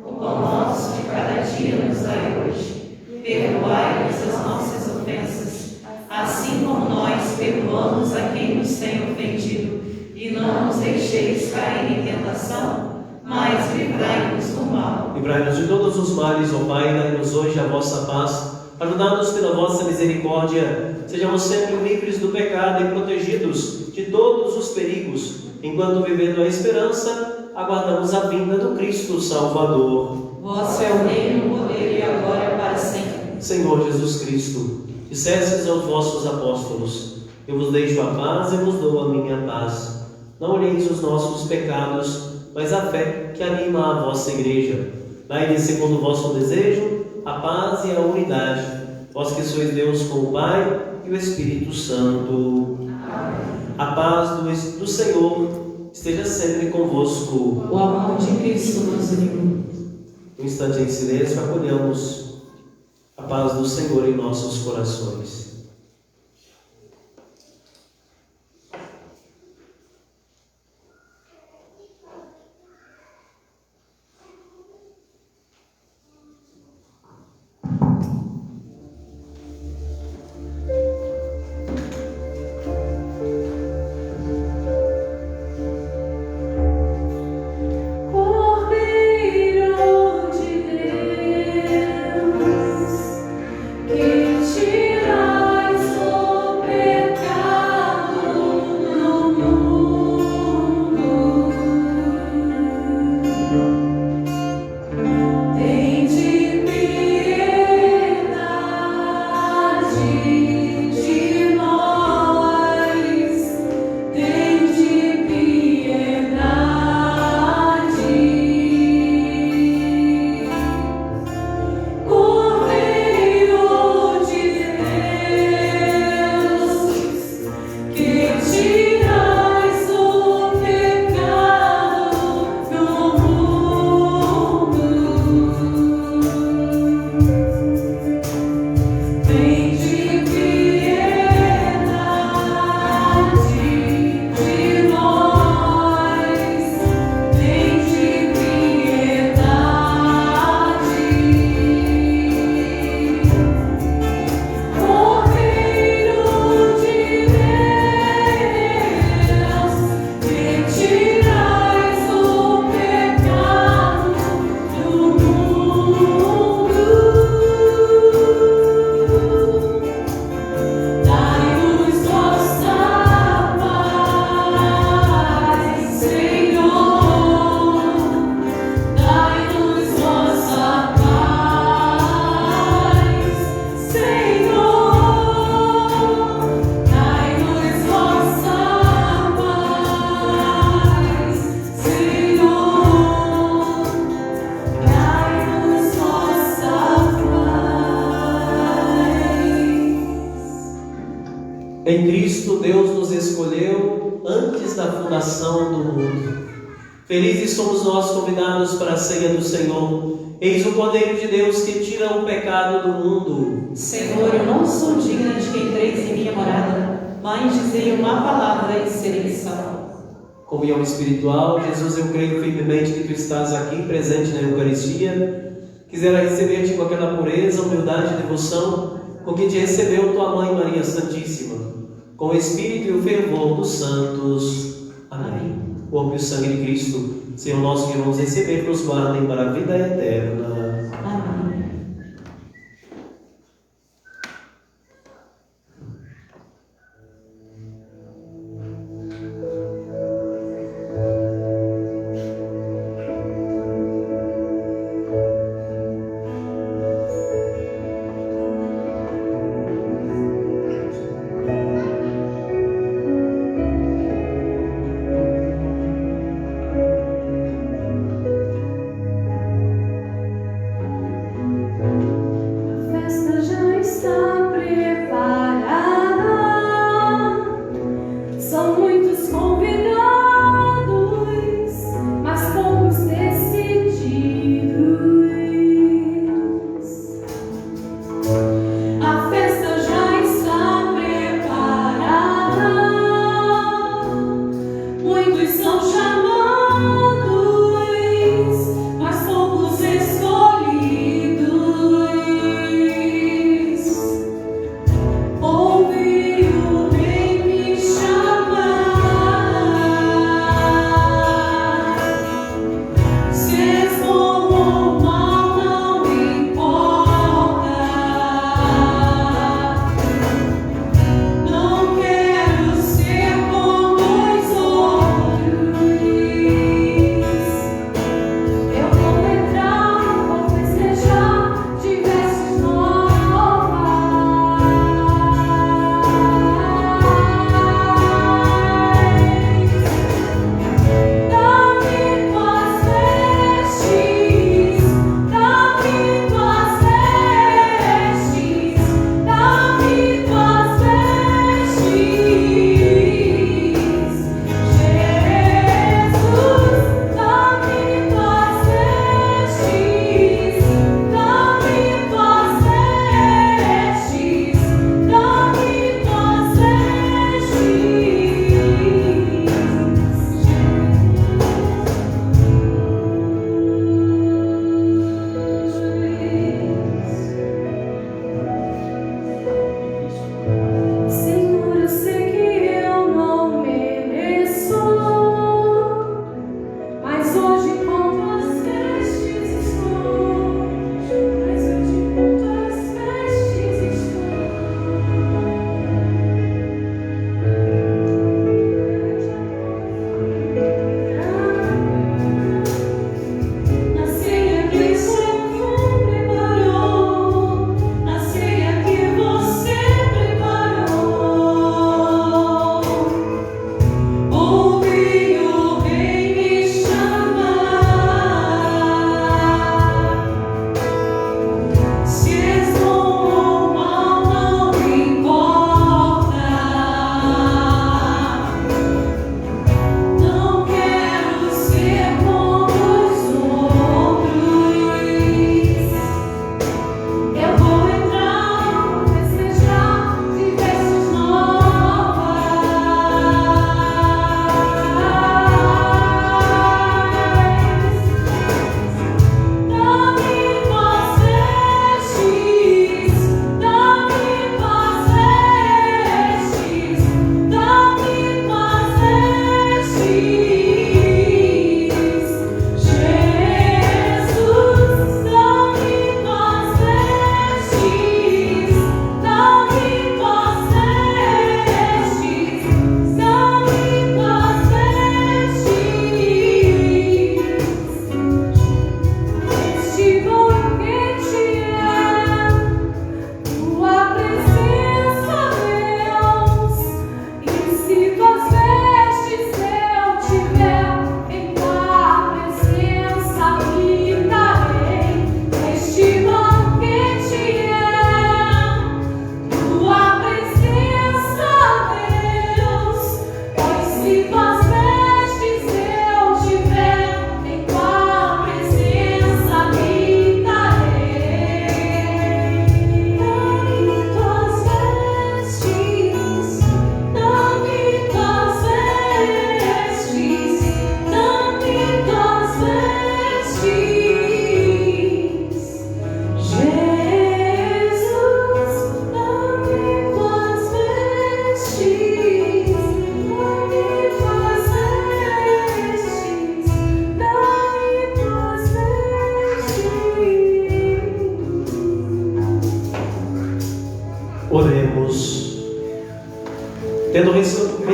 O pão nosso de cada dia nos dai hoje. Perdoai-nos as nossas ofensas, assim como nós perdoamos a quem nos tem ofendido. E não nos deixeis cair em tentação, mas livrai-nos do mal. Livrai-nos de todos os males, ó Pai, dai-nos hoje a vossa paz. Ajudados pela vossa misericórdia, sejamos sempre livres do pecado e protegidos de todos os perigos, enquanto, vivendo a esperança, aguardamos a vinda do Cristo Salvador. Vosso é o reino, o poder e a glória para sempre. Senhor Jesus Cristo, dissestes aos vossos apóstolos: eu vos deixo a paz e vos dou a minha paz. Não olheis os nossos pecados, mas a fé que anima a vossa igreja. Dai-lhe, segundo o vosso desejo, a paz e a unidade, vós que sois Deus com o Pai e o Espírito Santo. Amém. A paz do Senhor esteja sempre convosco. O amor de Cristo nos une. Um instante em silêncio, acolhamos a paz do Senhor em nossos corações. Tirar Deus nos escolheu antes da fundação do mundo. Felizes somos nós convidados para a ceia do Senhor. Eis o Cordeiro de Deus que tira o pecado do mundo. Senhor, eu não sou digna de que entreis em minha morada, mas dizei uma palavra e serei salvo. Comunhão espiritual. Jesus, eu creio firmemente que Tu estás aqui, presente na Eucaristia. Quisera receber-te com aquela pureza, humildade e devoção com que Te recebeu Tua Mãe Maria Santíssima, com o Espírito e o fervor dos santos. Amém. O corpo e o sangue de Cristo, Senhor nosso, que vamos receber, nos guardem para a vida eterna. Amém.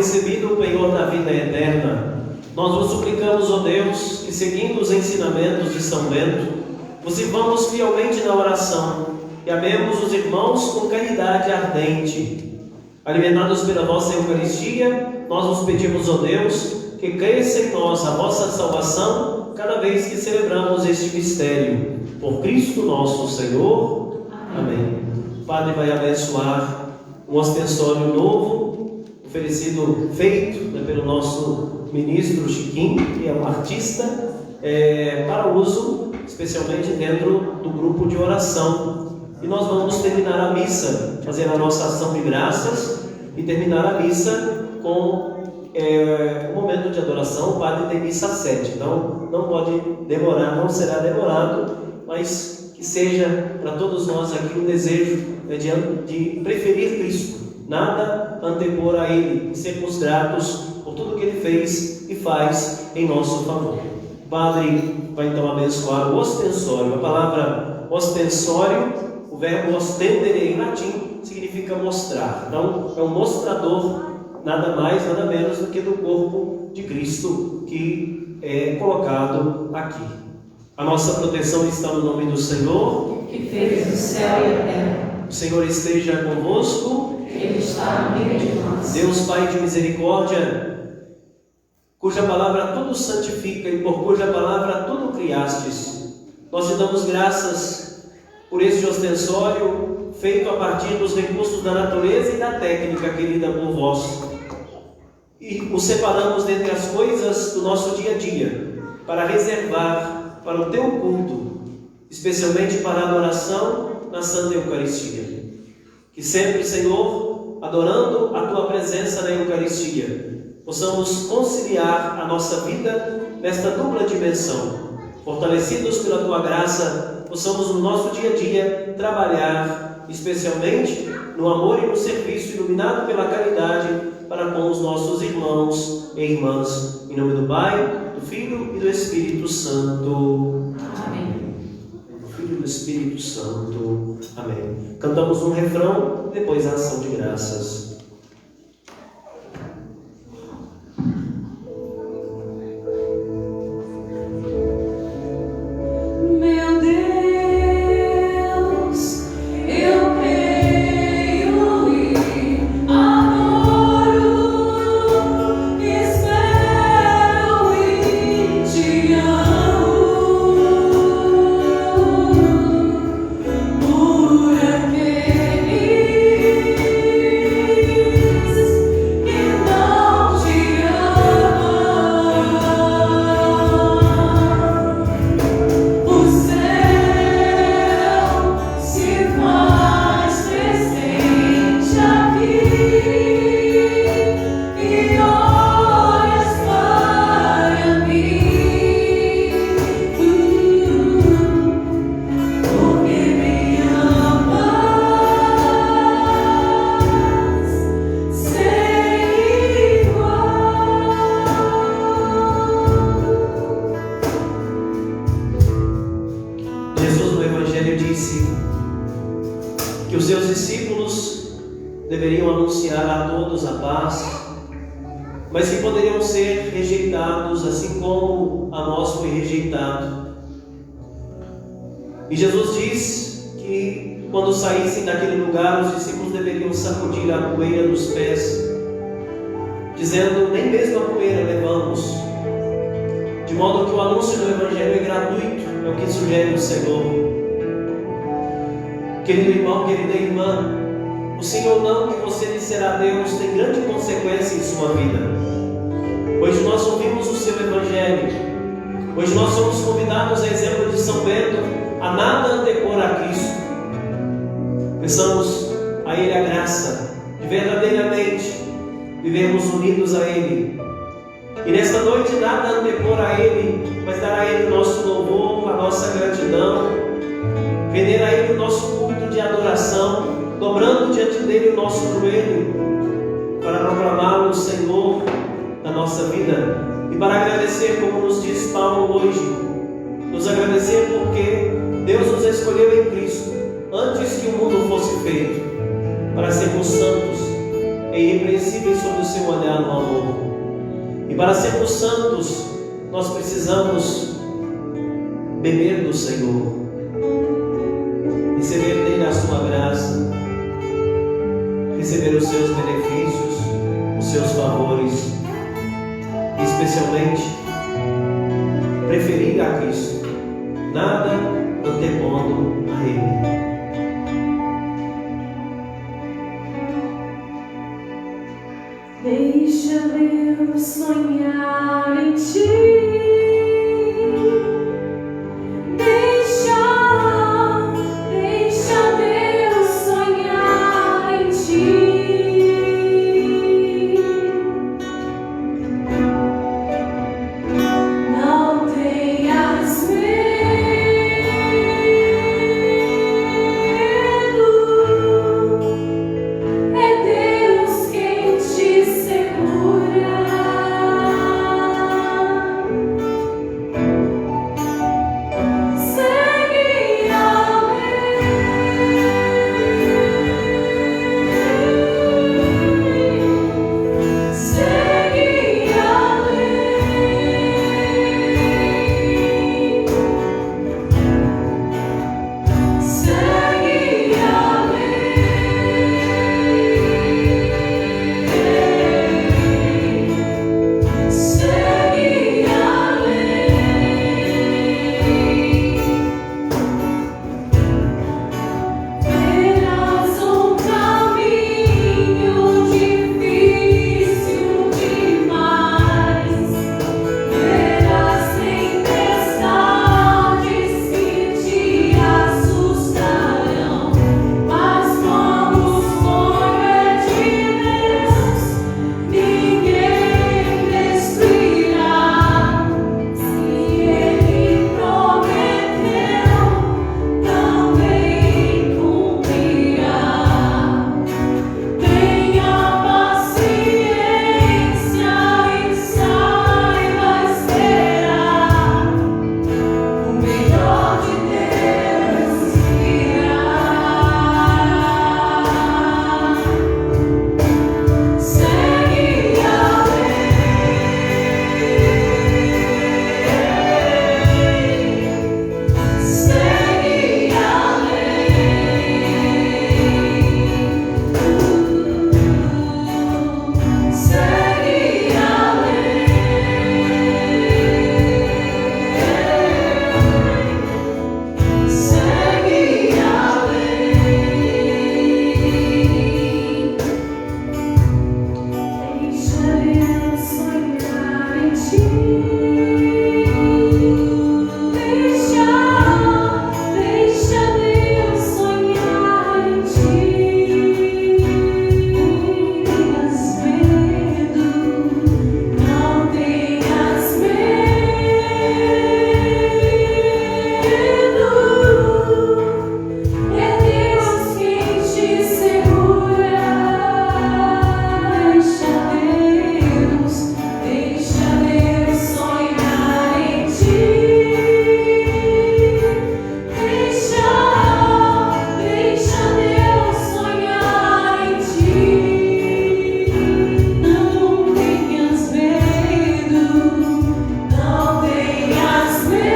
recebido o penhor da vida eterna, nós vos suplicamos, ó Deus, que seguindo os ensinamentos de São Bento, vos sirvamos fielmente na oração e amemos os irmãos com caridade ardente. Alimentados pela vossa Eucaristia, nós vos pedimos, ó Deus, que cresça em nós a vossa salvação cada vez que celebramos este mistério. Por Cristo nosso Senhor. Amém. O Padre vai abençoar um ostensório novo, feito pelo nosso ministro Chiquinho, que é um artista, para uso especialmente dentro do grupo de oração. E nós vamos terminar a missa, fazer a nossa ação de graças e terminar a missa com o momento de adoração. O padre tem missa às 7, então não pode demorar, não será demorado, mas que seja para todos nós aqui um desejo de preferir Cristo, nada antepor a Ele, e sermos gratos por tudo que Ele fez e faz em nosso favor. O Padre vai então abençoar o ostensório. A palavra ostensório, o verbo ostendere em latim, significa mostrar. Então é um mostrador, nada mais, nada menos do que do corpo de Cristo que é colocado aqui. A nossa proteção está no nome do Senhor, que fez o céu e a terra. O Senhor esteja convosco. Ele está no meio de nós. Deus Pai de misericórdia, cuja palavra tudo santifica e por cuja palavra tudo criastes, nós te damos graças por este ostensório feito a partir dos recursos da natureza e da técnica querida por vós. E o separamos dentre as coisas do nosso dia a dia, para reservar para o teu culto, especialmente para a adoração na Santa Eucaristia. Que sempre, Senhor, adorando a tua presença na Eucaristia, possamos conciliar a nossa vida nesta dupla dimensão. Fortalecidos pela tua graça, possamos no nosso dia a dia trabalhar, especialmente no amor e no serviço, iluminado pela caridade para com os nossos irmãos e irmãs. Em nome do Pai, do Filho e do Espírito Santo. Amém. Do Filho e do Espírito Santo. Amém. Cantamos um refrão, depois a ação de graças. Que os seus discípulos deveriam anunciar a todos a paz, mas que poderiam ser rejeitados, assim como a nós foi rejeitado. E Jesus diz que quando saíssem daquele lugar, os discípulos deveriam sacudir a poeira dos pés, dizendo: nem mesmo a poeira levamos. De modo que o anúncio do Evangelho é gratuito, é o que sugere o Senhor. Querido irmão, querida irmã, o sim ou não que você disser a Deus tem grande consequência em sua vida. Hoje nós ouvimos o seu Evangelho. Hoje nós somos convidados, a exemplo de São Bento, a nada antepor a Cristo. Peçamos a Ele a graça de verdadeiramente vivermos unidos a Ele. E nesta noite nada antepor a Ele, mas dar a Ele o nosso louvor, a nossa gratidão, render a Ele o nosso culto de adoração, dobrando diante dele o nosso joelho, para proclamá-lo o Senhor da nossa vida, e para agradecer, como nos diz Paulo hoje, nos agradecer porque Deus nos escolheu em Cristo, antes que o mundo fosse feito, para sermos santos e irrepreensíveis sob o seu olhar no amor. E para sermos santos, nós precisamos beber do Senhor, receber dele a sua graça, receber os seus benefícios, os seus favores, e especialmente preferir a Cristo, nada antepondo a Ele. Deixa Deus sonhar em ti. Deixa Deus sonhar em ti. Não tenhas medo. É Deus quem te segura. Segue além. Segue além. Segue além. Segue além. Verás um caminho difícil demais. Verás tempestades que te assustarão. Mas quando o sonho é de Deus, ninguém destruirá. Se Ele prometeu, também cumprirá. Tenha paciência e saiba esperar. O melhor de Deus virá. Segue além. Segue além. Segue além. Segue além. Deixa Deus sonhar em ti. Deixa Deus sonhar em ti. Não tenhas medo. É Deus quem te segura. Deixa Deus sonhar em ti. Deixa Deus sonhar em ti. Não tenhas medo. Não tenhas medo.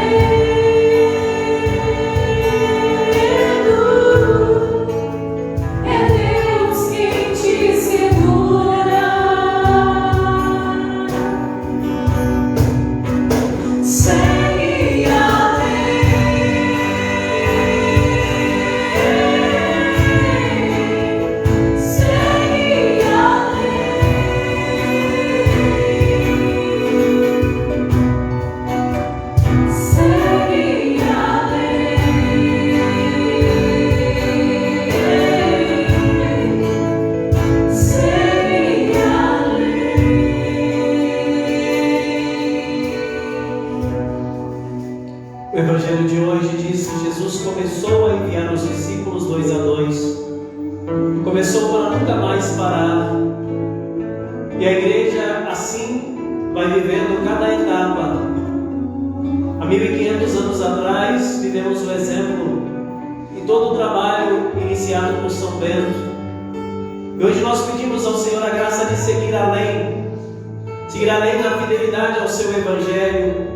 É Deus quem te segura. Segue além. Segue além. Segue além. Segue além. O Evangelho de hoje diz que Jesus começou a enviar os discípulos 2 a 2. Começou para nunca mais parar. E a igreja assim vai vivendo cada etapa. Há 1500 anos atrás, vivemos o exemplo e todo o trabalho iniciado por São Bento. E hoje nós pedimos ao Senhor a graça de seguir além da fidelidade ao seu Evangelho,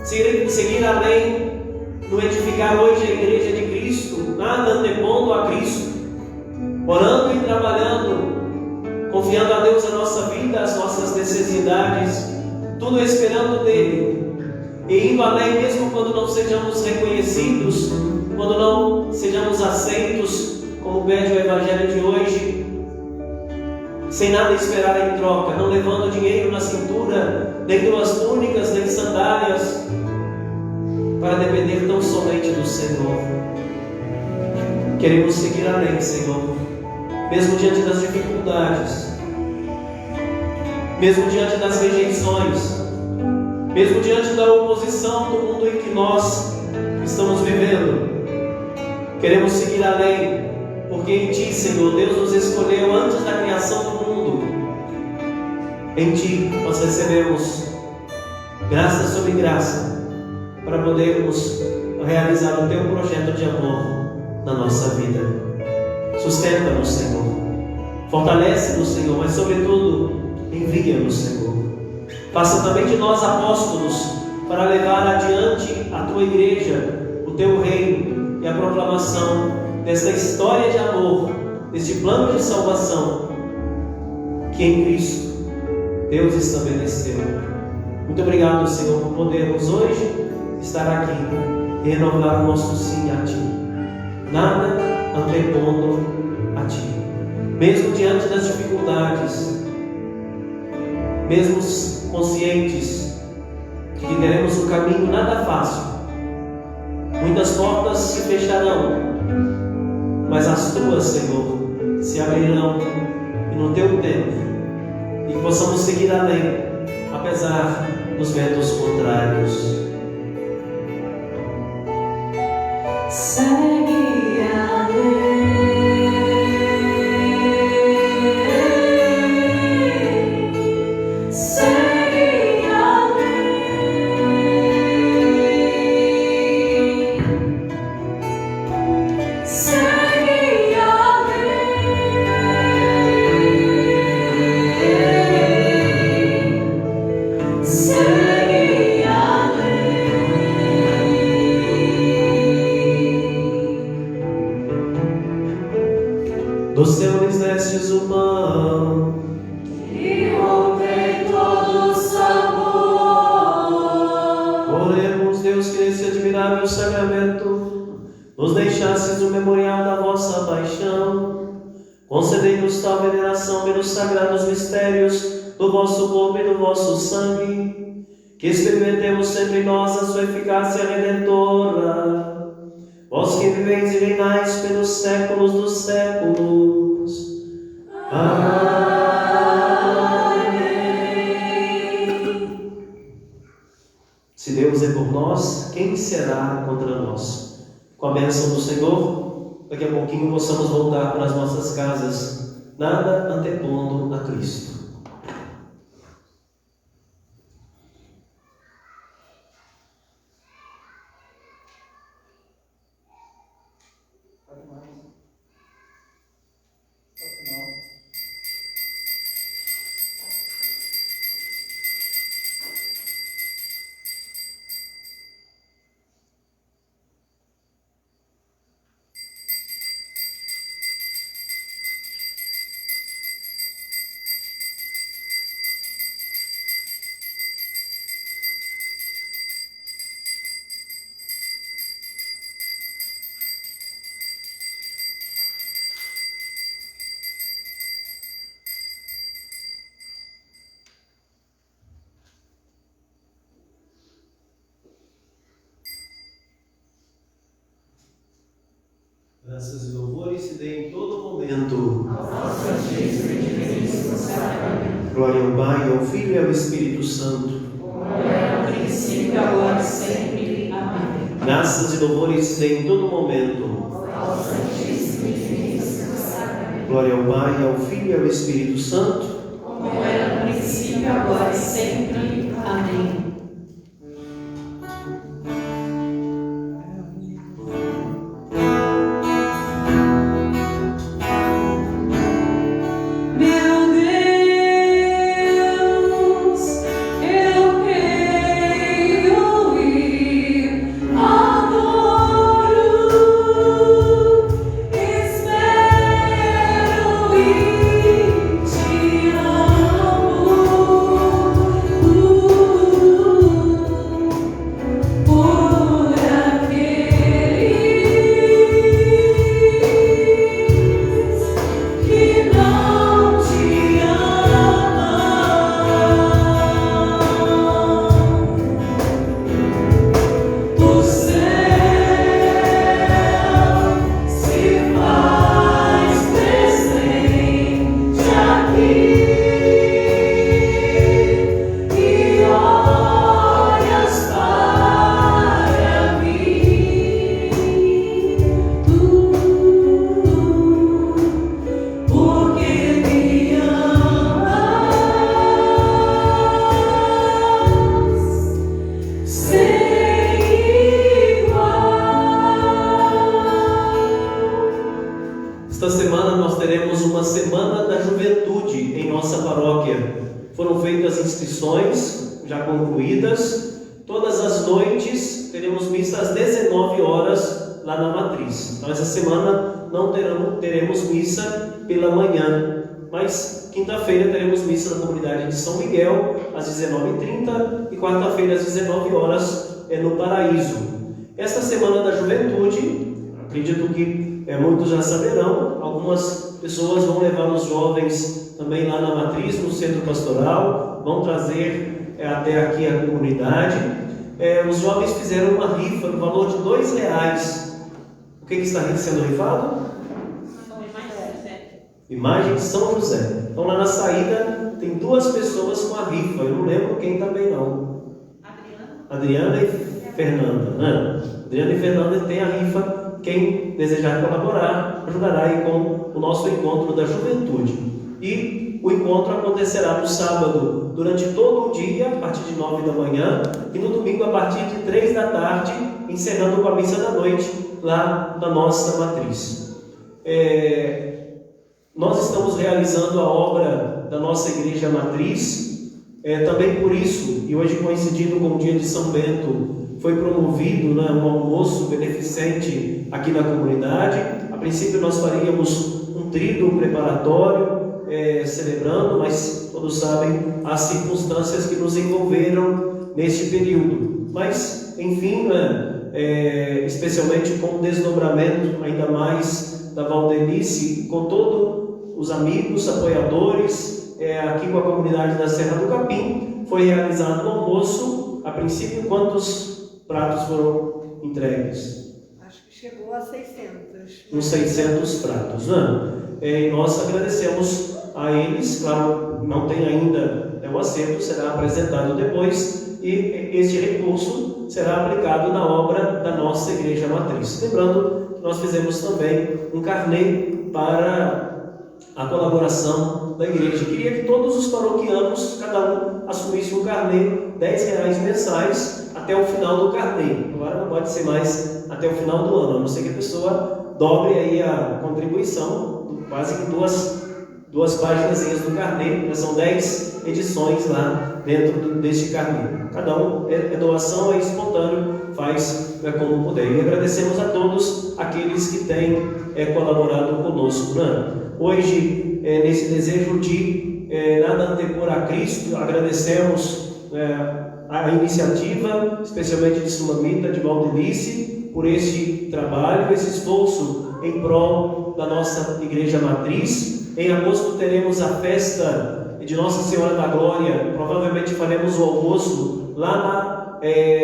seguir além no edificar hoje a Igreja de Cristo, nada antepondo a Cristo, orando e trabalhando, confiando a Deus a nossa vida, as nossas necessidades, tudo esperando dele, e indo além mesmo quando não sejamos reconhecidos, quando não sejamos aceitos, como pede o Evangelho de hoje, sem nada esperar em troca, não levando dinheiro na cintura, nem duas túnicas, nem sandálias, para depender tão somente do Senhor. Queremos seguir além, Senhor, mesmo diante das dificuldades, mesmo diante das rejeições, mesmo diante da oposição do mundo em que nós estamos vivendo. Queremos seguir além, porque em Ti, Senhor, Deus nos escolheu antes da criação do mundo. Em Ti nós recebemos graça sobre graça para podermos realizar o Teu projeto de amor na nossa vida. Sustenta-nos, Senhor, fortalece-nos, Senhor, mas sobretudo envia-nos, Senhor. Faça também de nós apóstolos para levar adiante a Tua igreja, o Teu reino e a proclamação desta história de amor, deste plano de salvação que em Cristo Deus estabeleceu. Muito obrigado, Senhor, por podermos hoje estar aqui e renovar o nosso sim a Ti, nada antepondo a Ti, mesmo diante das dificuldades, mesmo conscientes de que teremos um caminho nada fácil. Muitas portas se fecharão, mas as Tuas, Senhor, se abrirão e no Teu tempo, e que possamos seguir além, apesar dos ventos contrários. Segue além, segue além, segue além, segue Do céu lhes destes o pão, e rompei todo o sabor. oremos, Deus, que nesse admirável sacramento nos deixastes o memorial da vossa paixão. Concedei-nos tal veneração pelos sagrados mistérios do vosso corpo e do vosso sangue, que experimentemos sempre em nós a sua eficácia redentora. Vós que viveis e reinais pelos séculos dos séculos. Amém. Se Deus é por nós, quem será contra nós? Com a bênção do Senhor, daqui a pouquinho possamos voltar para as nossas casas, nada antepondo a Cristo. Graças e louvores se dêem em todo momento. Glória ao Pai, ao Filho e ao Espírito Santo. Como era no princípio, agora e sempre. Amém. Graças e louvores se dêem em todo momento. Glória ao Pai, ao Filho e ao Espírito Santo. Como era no princípio, agora e sempre. Amém. uma semana da juventude em nossa paróquia. Foram feitas inscrições, já concluídas. Todas as noites teremos missa às 19 horas lá na Matriz. Então essa semana não teremos missa pela manhã, mas quinta-feira teremos missa na comunidade de São Miguel às 19h30 e quarta-feira às 19 horas no Paraíso. Esta semana da juventude, acredito que muitos já saberão, algumas pessoas vão levar os jovens também lá na Matriz, no centro pastoral, vão trazer até aqui a comunidade. Os jovens fizeram uma rifa no valor de R$2. O que está sendo rifado? Imagem de São José. Então lá na saída tem 2 pessoas com a rifa. Eu não lembro quem também não. Adriana e Fernanda, né? Adriana e Fernanda tem a rifa. Quem desejar colaborar ajudará aí com o nosso encontro da juventude. E o encontro acontecerá no sábado durante todo o dia, a partir de 9 da manhã, e no domingo a partir de 3 da tarde, encerrando com a missa da noite lá na nossa Matriz. Nós estamos realizando a obra da nossa Igreja Matriz, também por isso, e hoje coincidindo com o dia de São Bento, foi promovido um almoço beneficente aqui na comunidade. A princípio nós faríamos um tríduo preparatório, celebrando, mas todos sabem as circunstâncias que nos envolveram neste período. Mas, enfim, especialmente com o desdobramento ainda mais da Valdelice, com todos os amigos, apoiadores, aqui com a comunidade da Serra do Capim, foi realizado um almoço. A princípio, quantos pratos foram entregues? Acho que chegou a 600. Uns 600 pratos, né? E nós agradecemos a eles. Claro, não tem ainda o acerto, será apresentado depois, e este recurso será aplicado na obra da nossa Igreja Matriz. Lembrando que nós fizemos também um carnê para a colaboração da igreja. Eu queria que todos os paroquianos, cada um assumisse um carnê, R$10 mensais, até o final do carnê. Agora não pode ser mais até o final do ano, a não ser que a pessoa dobre aí a contribuição, quase que duas páginas do carnê. São 10 edições lá dentro deste carnê. Cada um é doação, é espontâneo, faz como puder. E agradecemos a todos aqueles que têm colaborado conosco, né? Hoje, nesse desejo de nada antepor a Cristo, agradecemos a iniciativa, especialmente de Sulamita, de Valdelice, por este trabalho, esse esforço em prol da nossa Igreja Matriz. Em agosto teremos a festa de Nossa Senhora da Glória, provavelmente faremos o almoço lá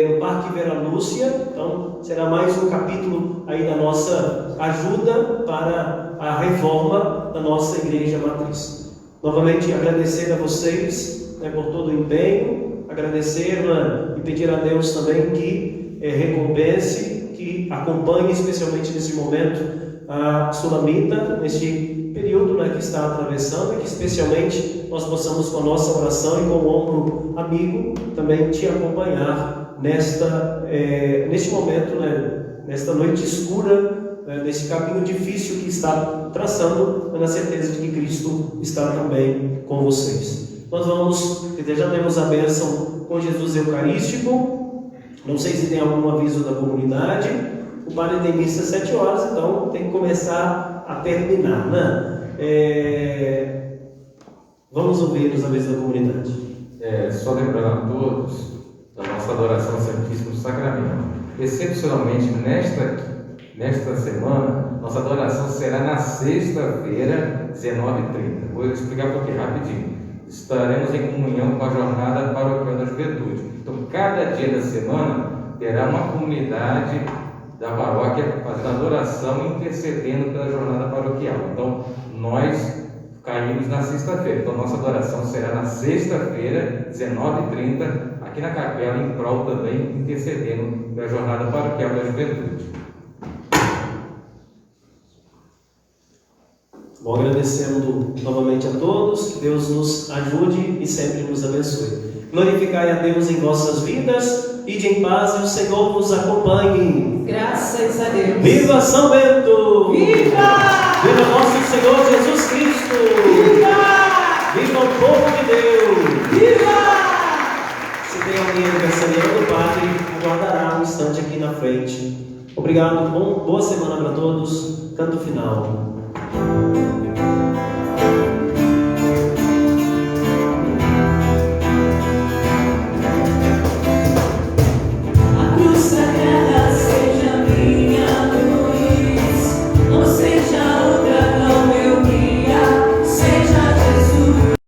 no Parque Vera Lúcia. Então será mais um capítulo aí da nossa ajuda para a reforma da nossa Igreja Matriz. Novamente agradecer a vocês por todo o empenho, agradecer e pedir a Deus também que recompense, que acompanhe especialmente nesse momento a Sulamita, neste período que está atravessando, e que especialmente nós possamos com a nossa oração e com o ombro amigo também te acompanhar neste momento, nesta noite escura, nesse caminho difícil que está traçando, mas na certeza de que Cristo está também com vocês. Nós já temos a bênção com Jesus Eucarístico. Não sei se tem algum aviso da comunidade. O padre tem missa às 7 horas, então tem que começar a terminar, Vamos ouvir os avisos da comunidade. Só lembrando a todos da nossa adoração ao Santíssimo Sacramento. Excepcionalmente, nesta semana, nossa adoração será na sexta-feira, 19h30. Vou explicar por quê rapidinho. Estaremos em comunhão com a Jornada Paroquial da Juventude. Então, cada dia da semana terá uma comunidade da paróquia fazendo adoração e intercedendo pela Jornada Paroquial. Então, nós caímos na sexta-feira. Então, nossa adoração será na sexta-feira, 19h30, aqui na capela, em prol também, intercedendo pela Jornada Paroquial da Juventude. Bom, agradecendo novamente a todos, que Deus nos ajude e sempre nos abençoe. Glorificai a Deus em vossas vidas, ide em paz e o Senhor vos acompanhe. Graças a Deus. Viva São Bento! Viva! Viva nosso Senhor Jesus Cristo! Obrigado, boa semana para todos. Canto final.